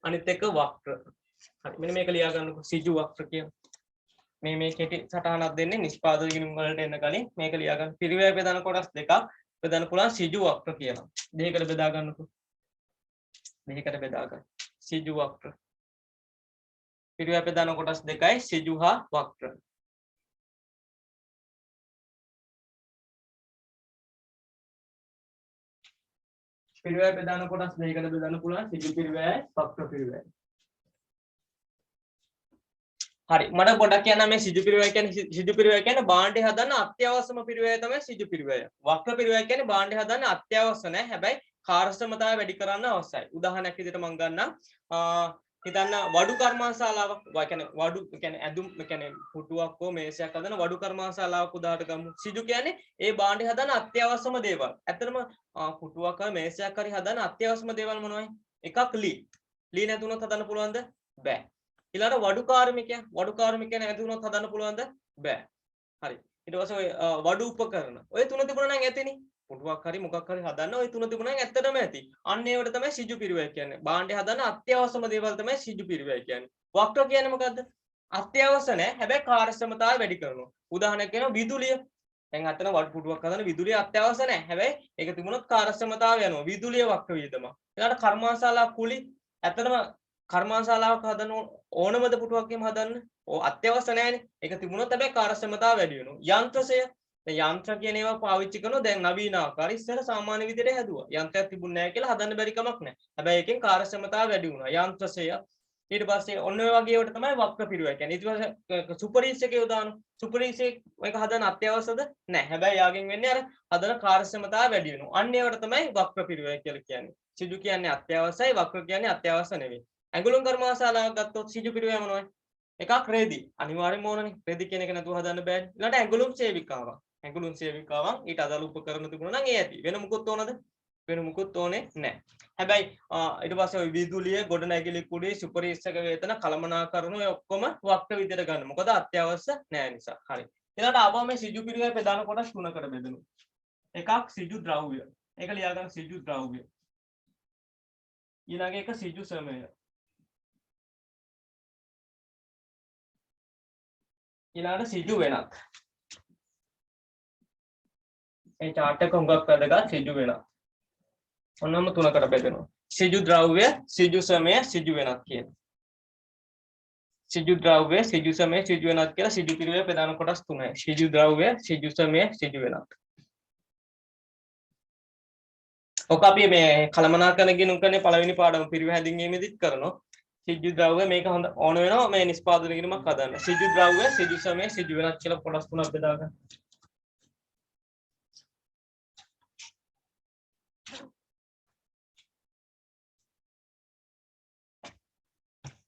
අනිත් එක වක්‍ර හරි මෙන්න මේක ලියා ගන්නකො සිජු වක්‍ර කියන මේ කෙටි සටහනක් දෙන්නේ නිෂ්පාදන ගිණුම් වලට එන්න කලින් මේක ලියා ගන්න පිරිවැය ප්‍රධාන කොටස් දෙකක් බෙදන්න පුළුවන් සිජු වක්‍ර කියලා. දෙකකට බෙදා ගන්නකො. දෙකකට බෙදා ගන්න. සිජු වක්‍ර. පිරිවැය ප්‍රධාන කොටස් දෙකයි සිජු හා වක්‍ර. පිරිවැය ප්‍රධාන කොටස් දෙකකට බෙදන්න පුළුවන් සිජු පිරිවැයයි වක්‍ර පිරිවැයයි. හරි මට පොඩ්ඩක් කියන්න මේ සිජු පිරිවැය කියන්නේ භාණ්ඩය හදන්න අත්‍යවශ්‍යම පිරිවැය තමයි සිජු පිරිවැය. වක්‍ර පිරිවැය කියන්නේ භාණ්ඩය හදන්න අත්‍යවශ්‍ය නැහැ. හැබැයි කාර්යක්ෂමතාවය වැඩි කරන්න අවශ්‍යයි. උදාහරණයක් විදිහට මම ගන්නම්. හිතන්න වඩු කර්මාන්තශාලාවක්. වඩු කියන්නේ ඇඳුම් කියන්නේ පුටුවක් හෝ මේසයක් හදන වඩු කර්මාන්තශාලාවක් උදාහරණ ගමු. සිජු කියන්නේ ඒ භාණ්ඩය හදන්න අත්‍යවශ්‍යම දේවල්. ඇත්තටම පුටුවක් හරි මේසයක් හරි හදන්න අත්‍යවශ්‍යම දේවල් මොනවයි? එකක් ලී. ලී නැතුනොත් හදන්න පුළුවන්ද? බෑ. ඊළඟට වඩු කාර්මිකයන් ඇතුනොත් හදන්න පුළුවන්ද? බෑ. හරි. ඊට පස්සේ ඔය වඩු උපකරණ. ඔය තුන තිබුණා නම් ඇතිනේ. පුටුවක් හරි මොකක් හරි හදන්න ඔය තුන තිබුණා නම් ඇත්තටම ඇති. අන්න ඒවට තමයි සිජු පිරිවැය කියන්නේ. භාණ්ඩය හදන්න අත්‍යවශ්‍යම දේවල් තමයි සිජු පිරිවැය කියන්නේ. වක්‍ර කියන්නේ මොකද්ද? අත්‍යවශ්‍ය නැහැ. හැබැයි කාර්යක්ෂමතාවය වැඩි කරනවා. උදාහරණයක් කියනවා විදුලිය. දැන් අතන වඩු පුටුවක් හදන්න විදුලිය අත්‍යවශ්‍ය නැහැ. හැබැයි ඒක තිබුණොත් කාර්යක්ෂමතාවය යනවා. විදුලිය වක්‍ර වියදම. ඊළඟට කර්මාන්තශාලා කුලි. ඇත්තටම කර්මාන්තශාලාවක් හදන ඕනමද පුටුවක් එහෙම හදන්න අත්‍යවශ්‍ය නැහැනේ. ඒක තිබුණොත් හැබැයි කාර්යක්ෂමතාව වැඩි වෙනවා. යන්ත්‍රසය දැන් යන්ත්‍ර කියන ඒවා පාවිච්චි කරනවා දැන් නවීන ආකාරي ඉස්සර සාමාන්‍ය විදිහට හැදුවා. යන්ත්‍රයක් තිබුණ නැහැ කියලා හදන්න බැරි කමක් නැහැ. හැබැයි ඒකෙන් කාර්යක්ෂමතාව වැඩි වුණා. යන්ත්‍රසය ඊට පස්සේ ඔන්න ඔය වගේ ඒවට තමයි වක්‍ර පිරිවැය කියන්නේ. ඊට පස්සේ සුපරීස් එකේ උදාහරණ සුපරීස් එක හදන්න අත්‍යවශ්‍යද? නැහැ. හැබැයි යාගෙන් වෙන්නේ අර හදන කාර්යක්ෂමතාව වැඩි වෙනවා. අන්න ඒවට තමයි වක්‍ර පිරිවැය කියලා කියන්නේ. සිජු කියන්නේ අත්‍යවශ්‍යයි වක්‍ර කියන්නේ අත්‍යවශ්‍ය නෙවෙයි. ඇඟලුම් කර්මාන්තශාලාවක් ගත්තොත් සිජු පිරිවැය මොනවයි? එකක් රෙදි. අනිවාර්යයෙන්ම ඕනනේ. රෙදි කියන එක නැතුව හදන්න බෑනේ. ඊළඟට ඇඟලුම් සේවිකාවක්. ඇඟලුම් සේවිකාවන් ඊට අදාළ උපකරණ තිබුණා නම් ඒ ඇති. වෙන මොකුත් ඕනද? වෙන මොකුත් ඕනේ නැහැ. හැබැයි ඊට පස්සේ ওই විදුලිය, ගොඩනැගිලි කුඩේ, සුපරීක්ෂක වේතන, කළමනාකරණ ඔය ඔක්කොම වක්‍ර විදිහට ගන්න. මොකද අත්‍යවශ්‍ය නැහැ නිසා. හරි. ඊළඟට ආපහු මේ සිජු පිරිවැය ප්‍රධාන කොටස් තුනකට බෙදෙනවා. එකක් සිජු ද්‍රව්‍ය. ඒක ලියා ගන්න සිජු ද්‍රව්‍ය. ඊළඟ එක සිජු සමය. ඊළඟට සිජු වෙනත්. මේ chart එක හුඟක් වැදගත් සිජු වෙනත්. ඔන්නම තුනකට බෙදෙනවා. සිජු ද්‍රව්‍ය, සිජු සමය, සිජු වෙනත් කියන. සිජු ද්‍රව්‍ය, සිජු සමය, සිජු වෙනත් කියලා සිජු පිරිවැය ප්‍රධාන කොටස් තුනයි. සිජු ද්‍රව්‍ය, සිජු සමය, සිජු වෙනත්. ඔක අපි මේ කළමනාකරණ ගිණුම් කරන්නේ පළවෙනි පාඩම පිරිවැය හැඳින්වීමේදීත් කරනවා. සිජු ද්‍රව්‍ය මේක හොඳ ඕන වෙනවා මේ නිෂ්පාදන ගිණුමක් හදන්න. සිජු ද්‍රව්‍ය, සිජු සමය, සිජු වෙනත් කියලා කොටස් තුනක් බෙදා ගන්න.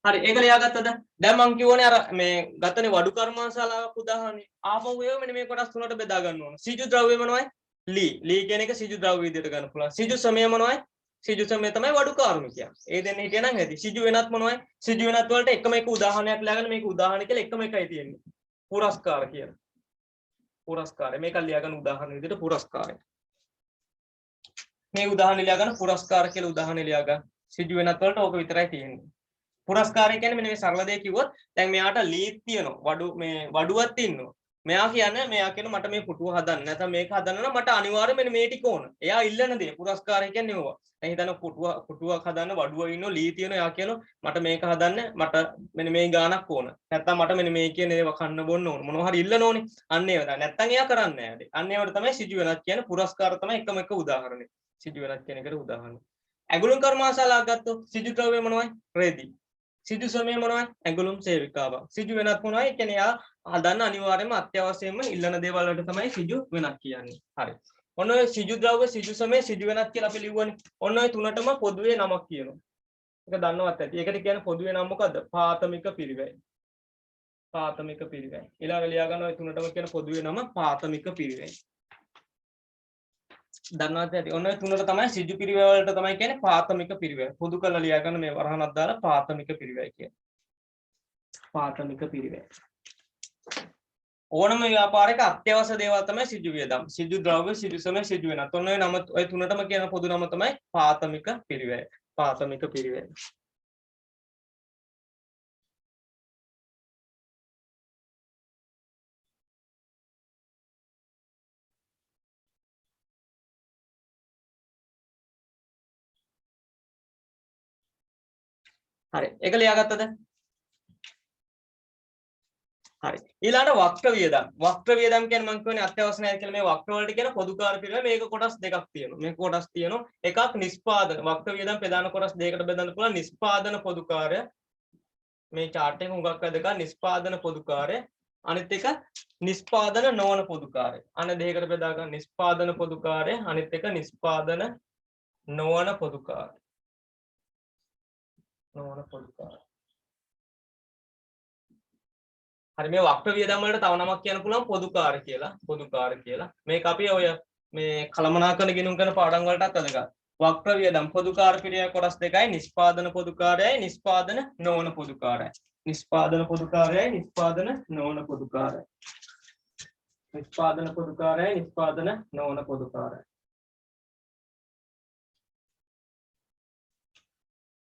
හරි ඒක ලියාගත්තද? දැන් මම කියවනේ අර මේ ගතනේ වඩු කර්මාන්තශාලාවක් උදාහරණේ. ආපහු ඒව මෙන්න මේ කොටස් තුනකට බෙදා ගන්න ඕන. සිජු ද්‍රව්‍ය මොනවයි? ලී. ලී කියන එක සිජු ද්‍රව්‍ය විදිහට ගන්න පුළුවන්. සිජු සමය මොනවයි? සිජු සමය තමයි වඩු කාර්මිකයා. ඒ දෙන්නේ හිටියනම් ඇති. සිජු වෙනත් මොනවයි? සිජු වෙනත් වලට එකම එක උදාහරණයක් ලියාගන්න මේක උදාහරණ කියලා එකම එකයි තියෙන්නේ. පුරස්කාර කියලා. පුරස්කාරය. මේක ලියාගන්න උදාහරණ විදිහට පුරස්කාරය. මේ උදාහරණ ලියාගන්න පුරස්කාර කියලා උදාහරණ ලියාගන්න. සිජු වෙනත් වලට ඕක විතරයි තියෙන්නේ. පුරස්කාරය කියන්නේ මෙන්න මේ සරල දෙයක් කිව්වොත් දැන් මෙයාට ලීත් තියෙනවා වඩුවක් ඉන්නවා මෙයා කියන්නේ මෙයා කියන මට මේ පුටුව හදන්න නැත්නම් මේක හදන්න නම් මට අනිවාර්යයෙන් මෙන්න මේ ටික ඕන. එයා ඉල්ලන දේ පුරස්කාරය කියන්නේ ඕවා. දැන් හිතන්න පුටුවක් හදන්න වඩුව ඉන්නවා ලී තියෙනවා එයා කියනවා මට මේක හදන්න මට මෙන්න මේ ගාණක් ඕන. නැත්නම් මට මෙන්න මේ කියන ඒවා කන්න බොන්න ඕන. මොනවා හරි ඉල්ලන ඕනේ. අන්න ඒවා තමයි. නැත්නම් එයා කරන්නේ නැහැ. අන්න ඒවට තමයි සිජු වෙනත් කියන්නේ පුරස්කාර තමයි එකම එක උදාහරණය. සිජු වෙනත් කියන එකට උදාහරණය. ඇඟලුම් කර්මාශාලාවක් ගත්තොත් සිජු ද්‍රව්‍ය මොනවයි? රෙදි. සිජු සමය මොනවයි? ඇඟලුම් සේවිකාවක්. සිජු වෙනත් මොනවයි? ඒ කියන්නේ යා හදන්න අනිවාර්යයෙන්ම අත්‍යවශ්‍යයෙන්ම ඉල්ලන දේවල් වලට තමයි සිජු වෙනත් කියන්නේ. හරි. ඔන්න ඔය සිජු ද්‍රව්‍ය සිජු සමය සිජු වෙනත් කියලා අපි ලිව්වනේ. ඔන්න ඔය තුනටම පොදුවේ නමක් කියනවා. ඒක දන්නවත් ඇති. ඒකට කියන්නේ පොදුවේ නම මොකද්ද? පාතමික පිරිවැය. පාතමික පිරිවැය. ඊළඟ ලියා ගන්න ඔය තුනටම කියන පොදුවේ නම පාතමික පිරිවැය. දන්නවත් ඇති. ඔන්න ඔය තුනට තමයි සිජු පිරිවැය වලට තමයි කියන්නේ පාතමික පිරිවැය. පොදු කරලා ලියා ගන්න මේ වරහණක් දාලා පාතමික පිරිවැය කියන්නේ. පාතමික පිරිවැය. ඕනම ව්‍යාපාරයක අත්‍යවශ්‍ය දේවල් තමයි සිජු වියදම්. සිජු ද්‍රව්‍ය, සිජු සමය, සිජු වෙනත්. ඔන්න ඔය නම ඔය තුනටම කියන පොදු නම තමයි පාතමික පිරිවැය. පාතමික පිරිවැය. හරි. ඒක ලියාගත්තද? හරි. ඊළඟට වක්‍ර වියදම්. වක්‍ර වියදම් කියන්නේ මම කියන්නේ අත්‍යවශ්‍ය නැහැ කියලා මේ වක්‍ර වලට කියන පොදුකාර පිළිවෙල මේක කොටස් දෙකක් තියෙනවා. මේක කොටස් තියෙනවා. එකක් නිෂ්පාදන. වක්‍ර වියදම් ප්‍රධාන කොටස් දෙකකට බෙදන්න පුළුවන්. නිෂ්පාදන පොදුකාරය. මේ chart එක හුඟක් වැදගත්. නිෂ්පාදන පොදුකාරය. අනිත් එක නිෂ්පාදන නොවන පොදුකාරය. අන්න දෙකකට බෙදා ගන්න. නිෂ්පාදන පොදුකාරය. අනිත් එක නිෂ්පාදන නොවන පොදුකාරය. නොවන පොදුකාරය. හරි මේ වක්‍ර වියදම් වලට තව නමක් කියන්න පුළුවන් පොදුකාර කියලා. පොදුකාර කියලා. මේක අපි ඔය මේ කළමනාකරන ගිණුම් කරන පාඩම් වලටත් වැදගත්. වක්‍ර වියදම් පොදුකාර පිළිවෙල කොටස් දෙකයි නිෂ්පාදන පොදුකාරයයි නිෂ්පාදන නොවන පොදුකාරයයි. නිෂ්පාදන පොදුකාරයයි නිෂ්පාදන නොවන පොදුකාරයයි. නිෂ්පාදන පොදුකාරයයි නිෂ්පාදන නොවන පොදුකාරයයි.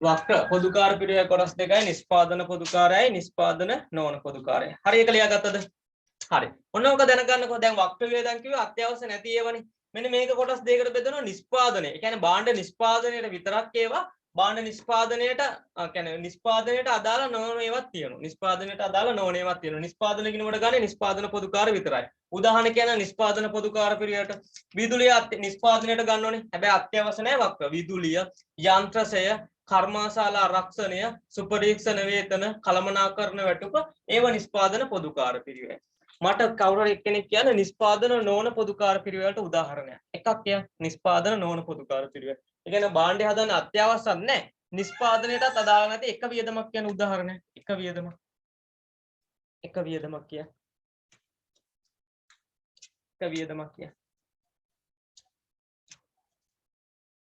වක්‍ර පොදුකාර පිළිවෙල කොටස් දෙකයි නිෂ්පාදන පොදුකාරයයි නිෂ්පාදන නොවන පොදුකාරයයි. හරි ඒක ලියාගත්තද? හරි. ඔන්න ඔක දැනගන්නකෝ දැන් වක්‍ර වියදම් කිව්වේ අත්‍යවශ්‍ය නැති ඒවානේ. මෙන්න මේක කොටස් දෙකකට බෙදනවා නිෂ්පාදනය. ඒ කියන්නේ භාණ්ඩ නිෂ්පාදනයේට විතරක් ඒවා භාණ්ඩ නිෂ්පාදනයේට කියන්නේ නිෂ්පාදනයේට අදාළ නොවන ඒවාක් තියෙනවා. නිෂ්පාදනයේට අදාළ නොවන ඒවාක් තියෙනවා. නිෂ්පාදන කිනුවට ගන්නේ නිෂ්පාදන පොදුකාර විතරයි. උදාහරණ කියන නිෂ්පාදන පොදුකාර පිළිවෙලට විදුලිය නිෂ්පාදනයට ගන්න ඕනේ. හැබැයි අත්‍යවශ්‍ය නැහැ වක්‍ර. විදුලිය, යන්ත්‍රසය, කර්මාශාලා ආරක්ෂණය, සුපරීක්ෂණ වේතන, කළමනාකරණ වැටුප ඒව නිෂ්පාදන පොදුකාර පිළිවෙල. මට කවුරු හරි කෙනෙක් කියන්නේ නිෂ්පාදන නොවන පොදුකාර පිළිවෙලට උදාහරණයක්. එකක් කිය නිෂ්පාදන නොවන පොදුකාර පිළිවෙල. ඒ කියන්නේ භාණ්ඩය හදන්න අත්‍යවශ්‍යත් නැහැ. නිෂ්පාදනයටත් අදාළ නැති එක වියදමක් කියන උදාහරණයක්. එක වියදමක්. එක වියදමක් කිය. එක වියදමක් කිය.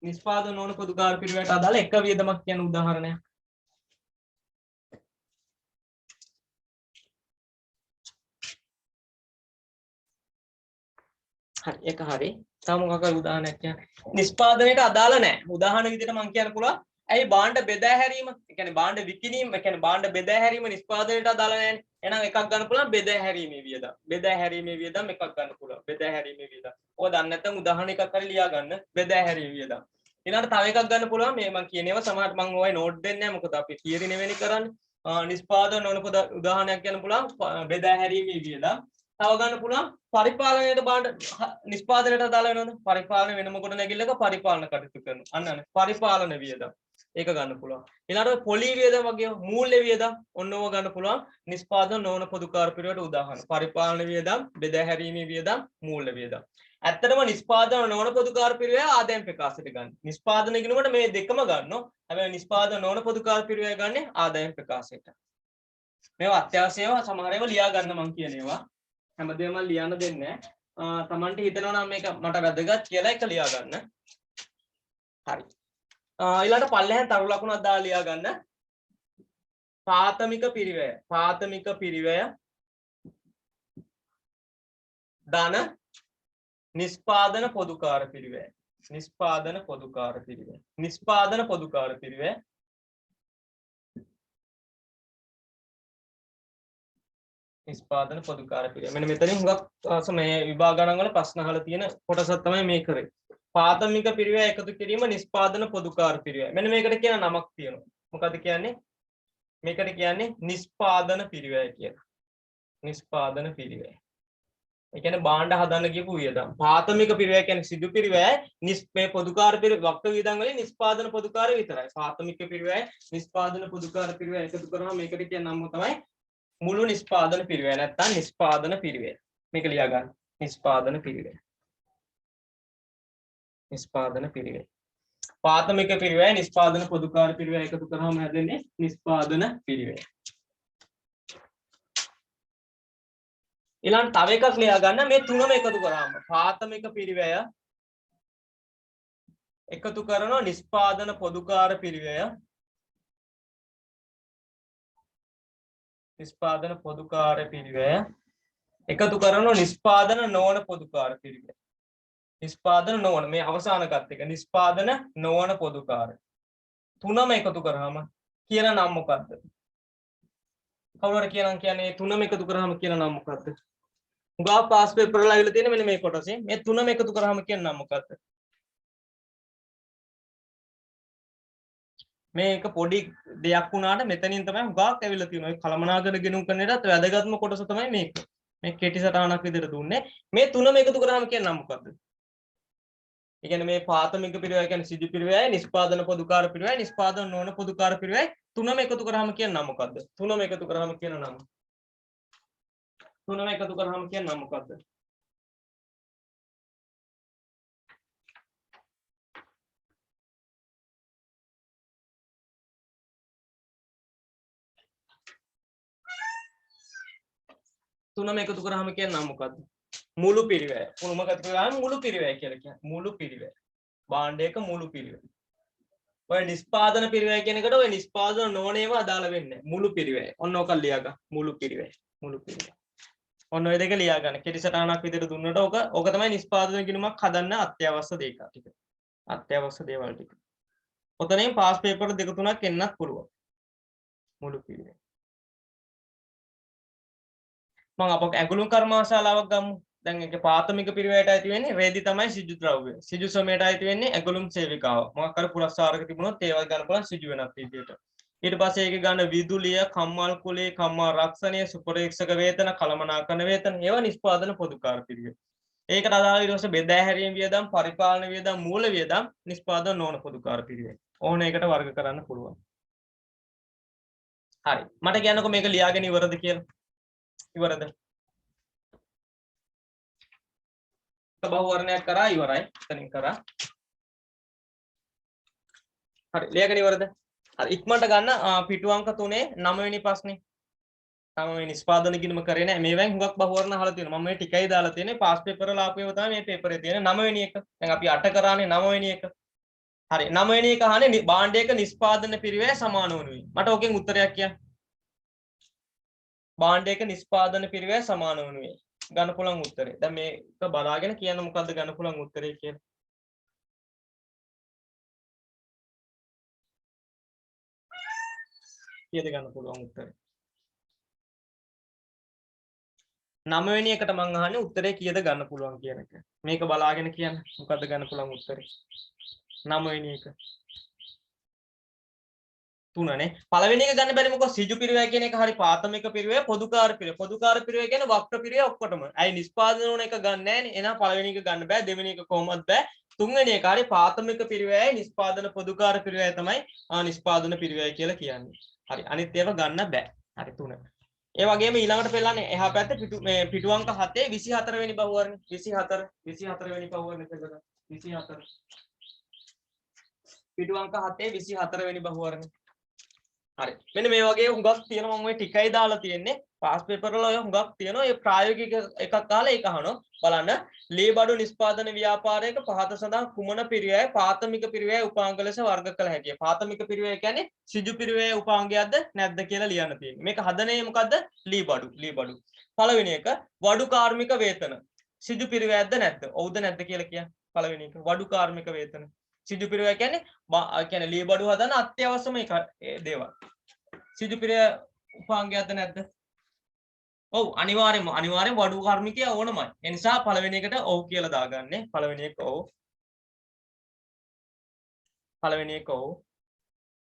නිෂ්පාදන නොවන පොදුකාර පිළිවෙලට අදාළ එක වියදමක් කියන උදාහරණයක්. හරි ඒක හරි. තව මොකක් හරි උදාහරණයක් කියන්න. නිෂ්පාදනයට අදාළ නැහැ. උදාහරණ විදිහට මම කියන්න පුළුවන්. ඇයි භාණ්ඩ බෙදා හැරීම? ඒ කියන්නේ භාණ්ඩ විකිණීම, ඒ කියන්නේ භාණ්ඩ බෙදා හැරීම නිෂ්පාදනයට අදාළ නැහැ. එහෙනම් එකක් ගන්න පුළුවන් බෙදා හැරීමේ වියදම්. බෙදා හැරීමේ වියදම් එකක් ගන්න පුළුවන්. බෙදා හැරීමේ වියදම්. ඔය දන්නේ නැත්නම් උදාහරණ එකක් හරි ලියා ගන්න. බෙදා හැරීමේ වියදම්. ඊළඟට තව එකක් ගන්න පුළුවන්. මේ මම කියන ඒවා සමහරට මම ඔය නෝට් දෙන්නේ නැහැ. මොකද අපි තියරි නෙවෙයි කරන්නේ. නිෂ්පාදන නොවන උදාහරණයක් කියන්න පුළුවන්. බෙදා හැරීමේ වියදම්. තව ගන්න පුළුවන් පරිපාලනයට භාණ්ඩ නිෂ්පාදනයට අදාළ වෙනවද? පරිපාලන වෙනම කොට නැගිල්ලක පරිපාලන කටයුතු කරනවා. අන්න පරිපාලන වියදම්. ඒක ගන්න පුළුවන්. ඊළඟට පොලි වියදම් වගේ මූල්‍ය වියදම් ඔන්න ඕවා ගන්න පුළුවන්. නිෂ්පාදන නොවන පොදුකාර පිළිවෙලට උදාහරණ. පරිපාලන වියදම්, බෙදා හැරීමේ වියදම්, මූල්‍ය වියදම්. ඇත්තටම නිෂ්පාදන නොවන පොදුකාර පිළිවෙල ආදායම් ප්‍රකාශයට ගන්න. නිෂ්පාදන ගිණුමට මේ දෙකම ගන්නවා. හැබැයි නිෂ්පාදන නොවන පොදුකාර පිළිවෙල ගන්නේ ආදායම් ප්‍රකාශයට. මේවා අත්‍යවශ්‍ය ඒවා සමහර ඒවා ලියා ගන්න මම කියන ඒවා. හැමදේම ලියන්න දෙන්නේ නැහැ. තමන්ට හිතෙනවා නම් මේක මට වැදගත් කියලා එක ලියා ගන්න. හරි. ඊළඟට පල්ලෙහෙන් තරු ලකුණක් දාලා ලියා ගන්න. ප්‍රාථමික පිරිවැය. ප්‍රාථමික පිරිවැය ධන නිෂ්පාදන පොදුකාර පිරිවැය. නිෂ්පාදන පොදුකාර පිරිවැය. නිෂ්පාදන පොදුකාර පිරිවැය නිෂ්පාදන පොදුකාර පිරිවැය. මෙන්න මෙතනින් හුඟක් මේ විභාග ගණන් වල ප්‍රශ්න අහලා තියෙන කොටසක් තමයි මේ කරේ. ප්‍රාථමික පිරිවැය එකතු කිරීම නිෂ්පාදන පොදුකාර පිරිවැය. මෙන්න මේකට කියන නමක් තියෙනවා. මොකද කියන්නේ? මේකට කියන්නේ නිෂ්පාදන පිරිවැය කියලා. නිෂ්පාදන පිරිවැය. ඒ කියන්නේ භාණ්ඩ හදන්න කියපු වියදම්. ප්‍රාථමික පිරිවැය කියන්නේ සිදු පිරිවැය, මේ පොදුකාර පිරිවැය වක්ත වියදම් වලින් නිෂ්පාදන පොදුකාර විතරයි. ප්‍රාථමික පිරිවැය, නිෂ්පාදන පොදුකාර පිරිවැය එකතු කරනවා මේකට කියන නම තමයි මුළු නිෂ්පාදන පිරිවැය. නැත්නම් නිෂ්පාදන පිරිවැය. මේක ලියා ගන්න. නිෂ්පාදන පිරිවැය. නිෂ්පාදන පිරිවැය. ප්‍රාථමික පිරිවැය, නිෂ්පාදන පොදුකාර පිරිවැය එකතු කරාම හැදෙන්නේ නිෂ්පාදන පිරිවැය. ඊළඟ තව එකක් ලියා ගන්න මේ තුනම එකතු කරාම ප්‍රාථමික පිරිවැය එකතු කරනවා නිෂ්පාදන පොදුකාර පිරිවැය. නිෂ්පාදන පොදුකාර පිරිවැය එකතු කරනවා නිෂ්පාදන නොවන පොදුකාර පිරිවැය. නිෂ්පාදන නොවන මේ අවසානකත් එක නිෂ්පාදන නොවන පොදුකාර. තුනම එකතු කරාම කියන නම මොකද්ද? කවුරු හරි කියනනම් කියන්නේ තුනම එකතු කරාම කියන නම මොකද්ද? උගා පාස් පේපර් වල අවිල තියෙන මෙන්න මේ කොටසේ මේ තුනම එකතු කරාම කියන නම මොකද්ද? මේක පොඩි දෙයක් වුණාට මෙතනින් තමයි උගාක් ඇවිල්ලා තියෙනවා. ඒ කලමනාකරන ගෙනුම් කරන්නටත් වැදගත්ම කොටස තමයි මේක. මේ කෙටි සටහනක් විදිහට දුන්නේ. මේ තුනම එකතු කරාම කියන නම මොකද්ද? ඒ කියන්නේ මේ ප්‍රාථමික පිරිවැය කියන්නේ සිදු පිරිවැය, නිෂ්පාදන පොදුකාර පිරිවැය, නිෂ්පාදන නොවන පොදුකාර පිරිවැය තුනම එකතු කරාම කියන නම මොකද්ද? තුනම එකතු කරාම කියන නම. තුනම එකතු කරාම කියන නම මොකද්ද? තුනම එකතු කරාම කියන නම මොකද්ද? මුළු පිරිවැය. මොකක්ද කරාම මුළු පිරිවැය කියලා කියන්නේ. මුළු පිරිවැය. භාණ්ඩයක මුළු පිරිවැය. ඔය නිෂ්පාදන පිරිවැය කියන එකට ඔය නිෂ්පාදන නොවන ඒවා අදාළ වෙන්නේ නැහැ. මුළු පිරිවැය. ඔන්න ඔක ලියා ගන්න. මුළු පිරිවැය. මුළු පිරිවැය. ඔන්න ඔය දෙක ලියා ගන්න. කෙටි සටහනක් විදිහට දුන්නට ඕක තමයි නිෂ්පාදන ගිණුමක් හදන්න අත්‍යවශ්‍ය දෙයක් ටික. අත්‍යවශ්‍ය දේවල් ටික. ඔතනින් පාස් පේපර් දෙක තුනක් එන්නත් පුළුවන්. මුළු පිරිවැය. මම අපක ඇඟලුම් කර්මාශාලාවක් ගමු. දැන් ඒක ප්‍රාථමික පිරිවැයට අයිති වෙන්නේ රේදි තමයි සිජු ද්‍රව්‍ය. සිජු සමයට අයිති වෙන්නේ ඇඟලුම් සේවිකාව. මොකක් කර පුරස්කාරක තිබුණොත් ඒවා ගන්න පුළුවන් සිජු වෙනත් විදියට. ඊට පස්සේ ඒක ගන්න විදුලිය, කම්මල් කුලේ, කම්මා රක්ෂණය, සුපරීක්ෂක වේතන, කළමනාකරණ වේතන ඒවා නිෂ්පාදන පොදුකාර පිරිවැය. ඒකට අදාළ ඊට පස්සේ බෙදා හැරීම් වියදම්, පරිපාලන වියදම්, මූල වියදම් නිෂ්පාදන නොවන පොදුකාර පිරිවැය. ඕන එකට වර්ග කරන්න පුළුවන්. හරි. මට කියන්නකෝ මේක ලියාගෙන ඉවරද කියලා. ඉවරද? බහුවර්ණයක් කරා ඉවරයි. එතනින් කරා. හරි. ලියාගෙන ඉවරද? හරි. ඉක්මනට ගන්න පිටු අංක 3 9 වෙනි ප්‍රශ්නේ. තාම මේ නිෂ්පාදන ගිණුම කරේ නැහැ. මේවෙන් හුඟක් බහුවර්ණ අහලා තියෙනවා. මම මේ ටිකයි දාලා තියෙන්නේ. පාස් පේපර් වල ආපු ඒවා තමයි මේ පේපරේ තියෙන 9 වෙනි එක. දැන් අපි 8 කරානේ 9 වෙනි එක. හරි. 9 වෙනි එක අහන්නේ භාණ්ඩයක නිෂ්පාදන පිරිවැය සමාන වනුයි. මට ඕකෙන් උත්තරයක් කියන්න. භාණ්ඩයක නිෂ්පාදන පිරිවැය සමාන වනුයි. ගන්න පුළුවන් උත්තරේ. දැන් මේක බලාගෙන කියන්න මොකද්ද ගන්න පුළුවන් උත්තරේ කියලා. කීයද ගන්න පුළුවන් උත්තරේ? 9 වෙනි එකට මම අහන්නේ උත්තරේ කීයද ගන්න පුළුවන් කියන එක. මේක බලාගෙන කියන්න මොකද්ද ගන්න පුළුවන් උත්තරේ? 9 වෙනි එක. 3 නේ. පළවෙනි එක ගන්න බැරි මොකද සිජු පිරිවැය කියන එක හරි ප්‍රාථමික පිරිවැය පොදුකාර පිරිවැය. පොදුකාර පිරිවැය කියන්නේ වක්‍ර පිරිවැය ඔක්කොටම. අයි නිෂ්පාදන වුණ එක ගන්න නැහැ නේ. එහෙනම් පළවෙනි එක ගන්න බෑ. දෙවෙනි එක කොහොමද බෑ. තුන්වෙනි එක හරි ප්‍රාථමික පිරිවැයයි නිෂ්පාදන පොදුකාර පිරිවැය තමයි නිෂ්පාදන පිරිවැය කියලා කියන්නේ. හරි. අනිත් ඒවා ගන්න බෑ. හරි 3. ඒ වගේම ඊළඟට පෙළන්නේ එහා පැත්තේ පිටු අංක 7 24 වෙනි බහුවර්ණ 24 වෙනි බහුවර්ණ එකකට 24 පිටු අංක 7 24 වෙනි බහුවර්ණ. හරි. මෙන්න මේ වගේ හුඟක් තියෙනවා මම ඔය ටිකයි දාලා තියෙන්නේ. පාස් පේපර් වල ඔය හුඟක් තියෙනවා. ඒ ප්‍රායෝගික එකක් අහලා ඒක අහනවා. බලන්න. ලී බඩු නිෂ්පාදන ව්‍යාපාරයක පහත සඳහන් කුමන පිරිවැය ප්‍රාථමික පිරිවැය උපාංග ලෙස වර්ග කළ හැකියි. ප්‍රාථමික පිරිවැය කියන්නේ සිජු පිරිවැය උපාංගයක්ද නැද්ද කියලා ලියන්න තියෙන්නේ. මේක හදන්නේ මොකද්ද? ලී බඩු. පළවෙනි එක වඩු කාර්මික වේතන. සිජු පිරිවැයක්ද නැද්ද? ඔව්ද නැද්ද කියලා කියන්න. පළවෙනි එක වඩු කාර්මික වේතන. සිජු පිරිවැය කියන්නේ ලී බඩු හදන අත්‍යවශ්‍යම දේවල්. සිජු පිරිවැය උපාංගයක්ද නැද්ද? ඔව් අනිවාර්යෙන්ම වඩු කර්මිකය ඕනමයි. ඒ නිසා පළවෙනි එකට ඔව් කියලා දාගන්නේ. පළවෙනි එක ඔව්. පළවෙනි එක ඔව්.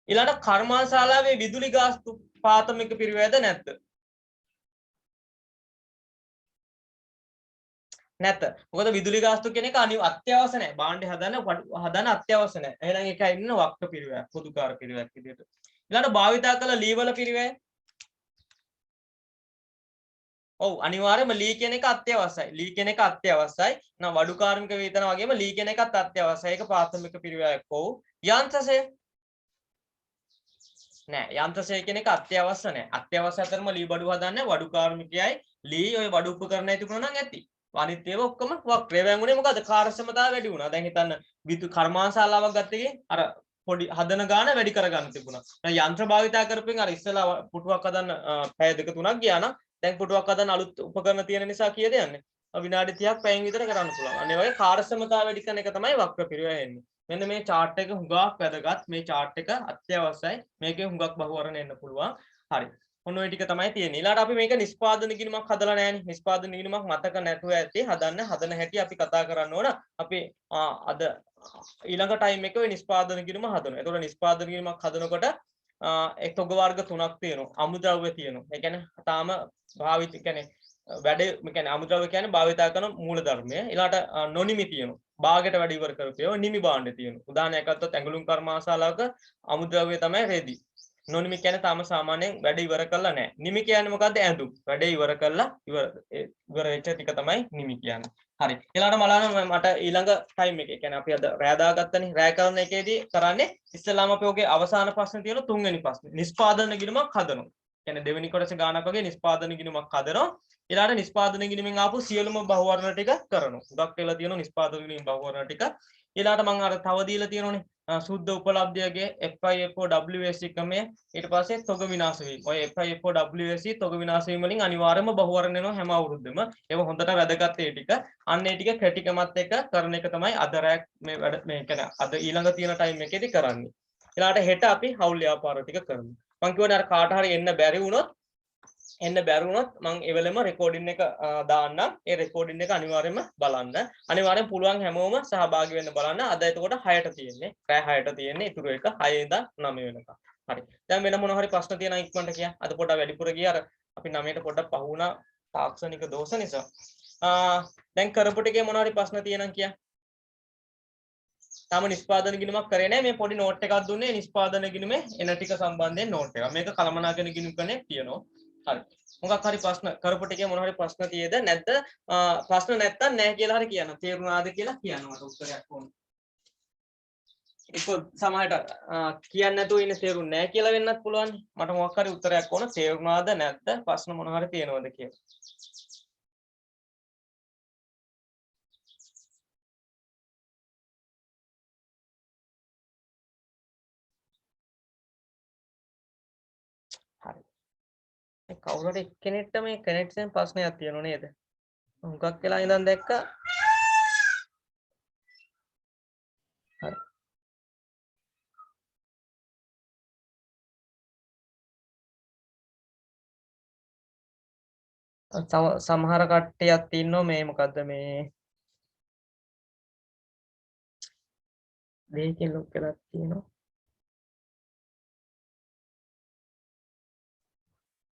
ඊළඟට කර්මාන්තශාලාවේ විදුලි ගාස්තු ප්‍රාථමික පිරිවැයද නැද්ද? නැත. මොකද විදුලි ගාස්තු කියන එක අත්‍යවශ්‍ය නැහැ. භාණ්ඩය හදන්න අත්‍යවශ්‍ය නැහැ. එහෙනම් ඒකයි ඉන්න වක්ක පිරිවැය, පොදුකාර පිරිවැයක් විදිහට. ඊළඟට භාවිතා කළ ලී වල පිරිවැය. ඔව් අනිවාර්යයෙන්ම ලී කියන එක අත්‍යවශ්‍යයි. ලී කියන එක අත්‍යවශ්‍යයි. නම් වඩු කාර්මික වේතන වගේම ලී කියන එකත් අත්‍යවශ්‍යයි. ඒක ප්‍රාථමික පිරිවැයක් ඔව්. යන්ත්‍රසය නෑ යන්ත්‍රසය කියන එක අත්‍යවශ්‍ය නෑ. අත්‍යවශ්‍ය අතරම ලී බඩු හදන්නේ වඩු කාර්මිකයයි ලී ඔය වඩු උපකරණයි තිබුණා නම් ඇති. අනිත් ඒවා ඔක්කොම වක්‍රය වැංගුනේ මොකද කාර්යක්ෂමතාව වැඩි වුණා. දැන් හිතන්න විදුලි කර්මාන්තශාලාවක් ගත්ත එකේ අර පොඩි හදන ගාන වැඩි කරගන්න තිබුණා. දැන් යන්ත්‍ර භාවිතා කරපෙන් අර ඉස්සලා පුටුවක් හදන්න පැය දෙක තුනක් ගියා නම් දැන් පුටුවක් හදන්න අලුත් උපකරණ තියෙන නිසා කීයද යන්නේ? විනාඩි 30ක් පැයෙන් විතර කරන්න පුළුවන්. අන්න ඒ වගේ කාර්යක්ෂමතාව වැඩි කරන එක තමයි වක්‍ර පිරිවැය එන්නේ. මෙන්න මේ chart එක හුඟක් වැදගත්. මේ chart එක අත්‍යවශ්‍යයි. මේකේ හුඟක් බහුවරණ එන්න පුළුවන්. හරි. ඔන්න ඔය ටික තමයි තියෙන්නේ. ඊළඟට අපි මේක නිෂ්පාදන ගිණුමක් හදලා නැහැනේ. නිෂ්පාදන ගිණුමක් මතක නැතුව ඇති හදන හැටි අපි කතා කරන්න ඕන. අපි අද ඊළඟ ටයිම් එකේ ඔය නිෂ්පාදන ගිණුම හදනවා. ඒතකොට නිෂ්පාදන ගිණුමක් හදනකොට එක් තොග වර්ග තුනක් තියෙනවා. අමුද්‍රව්‍ය තියෙනවා. ඒ කියන්නේ තාම භාවිත කියන්නේ වැඩේ කියන්නේ අමුද්‍රව්‍ය කියන්නේ භාවිතා කරන මූලධර්මය. ඊළාට නොනිමි තියෙනවා. භාගයට වැඩ ඉවර කරපේව නිමි භාණ්ඩ තියෙනවා. උදාහරණයක් ගත්තොත් ඇඟලුම් කර්මාශාලාවක අමුද්‍රව්‍ය තමයි රෙදි. නොනිමි කියන්නේ තාම සාමාන්‍යයෙන් වැඩ ඉවර කරලා නැහැ. නිමි කියන්නේ මොකද්ද? ඇඳුම්. වැඩ ඉවර කරලා ඉවර වෙච්ච ටික තමයි නිමි කියන්නේ. හරි. ඊළඟට බලන්න මට ඊළඟ ටයිම් එකේ කියන්නේ අපි අද රෑ දාගත්තනේ. රෑ කරන එකේදී කරන්නේ ඉස්සෙල්ලාම අපි ඔගේ අවසාන ප්‍රශ්නේ තියෙන තුන්වෙනි ප්‍රශ්නේ. නිෂ්පාදන ගිණුමක් හදනවා. කියන්නේ දෙවෙනි කොටස ගානක් වගේ නිෂ්පාදන ගිණුමක් හදනවා. ඊළඟට නිෂ්පාදන ගිණුමෙන් ආපු සියලුම බහුවර්ණ ටික කරනවා. උගක් වෙලා තියෙන නිෂ්පාදන ගිණුමෙන් බහුවර්ණ ටික. ඊළඟට මම අර තව දීලා තියෙනෝනේ සුද්ධ උපලබ්ධයගේ FIFO WSC ක්‍රමය ඊට පස්සේ තොග විනාශ වීම. ඔය FIFO WSC තොග විනාශ වීම වලින් අනිවාර්යයෙන්ම බහුවර්ණ වෙනවා හැම අවුරුද්දෙම. ඒක හොඳට වැදගත් ඒ ටික. අන්න ඒ ටික ක්‍රැටිකමත් එක්ක කරන එක තමයි අද රැක් මේ වැඩ මේ කියන්නේ අද ඊළඟ තියෙන ටයිම් එකේදී කරන්නේ. ඊළඟට හෙට අපි හවුල් ව්‍යාපාර ටික කරමු. මම කියවනේ අර කාට හරි එන්න බැරි වුණොත් මම එවෙලෙම රෙකෝඩින් එක දාන්නම්. ඒ රෙකෝඩින් එක අනිවාර්යයෙන්ම බලන්න. අනිවාර්යෙන් පුළුවන් හැමෝම සහභාගී වෙන්න බලන්න. අද එතකොට 6ට තියෙන්නේ. රෑ 6ට තියෙන්නේ. ඉතුරු එක 6 ඉඳන් 9 වෙනකම්. හරි. දැන් වෙන මොන හරි ප්‍රශ්න තියෙනවා ඉක්මනට කියන්න. අද පොඩ්ඩක් වැඩිපුර ගියා. අර අපි 9ට පොඩ්ඩක් පහු වුණා තාක්ෂණික දෝෂ නිසා. දැන් කරපු ටිකේ මොන හරි ප්‍රශ්න තියෙනම් කියන්න. තාම නිෂ්පාදන ගිණුමක් කරේ නැහැ. මේ පොඩි නෝට් එකක් දුන්නේ නිෂ්පාදන ගිණුමේ එන ටික සම්බන්ධයෙන් නෝට් එකක්. මේක කළමනාකරන ගිණුම් කනේ තියෙනවා. හරි. මොකක් හරි ප්‍රශ්න කරපු ටිකේ මොන හරි ප්‍රශ්න තියෙද නැද්ද? ප්‍රශ්න නැත්තම් නැහැ කියලා හරි කියන්න. තේරුණාද කියලා කියන්න මට උත්තරයක් ඕන. ඒක සමහරට කියන්න නැතුව ඉන්නේ තේරුන්නේ නැහැ කියලා වෙන්නත් පුළුවන්. මට මොකක් හරි උත්තරයක් ඕන. තේරුණාද නැද්ද? ප්‍රශ්න මොන හරි තියෙනවද කියලා. හරි. මේ කවුරු හරි එක්කෙනෙක්ට මේ කනෙක්ෂන් ප්‍රශ්නයක් තියෙනව නේද? හුඟක් වෙලා ඉඳන් දැක්කා. හරි. සමහර කට්ටියක් ඉන්නවා මේ මොකද්ද මේ දෙයකින් ලොක් කරලා තියෙනවා.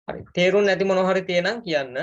හරි. තේරුම් නැති මොනවා හරි තියෙනම් කියන්න.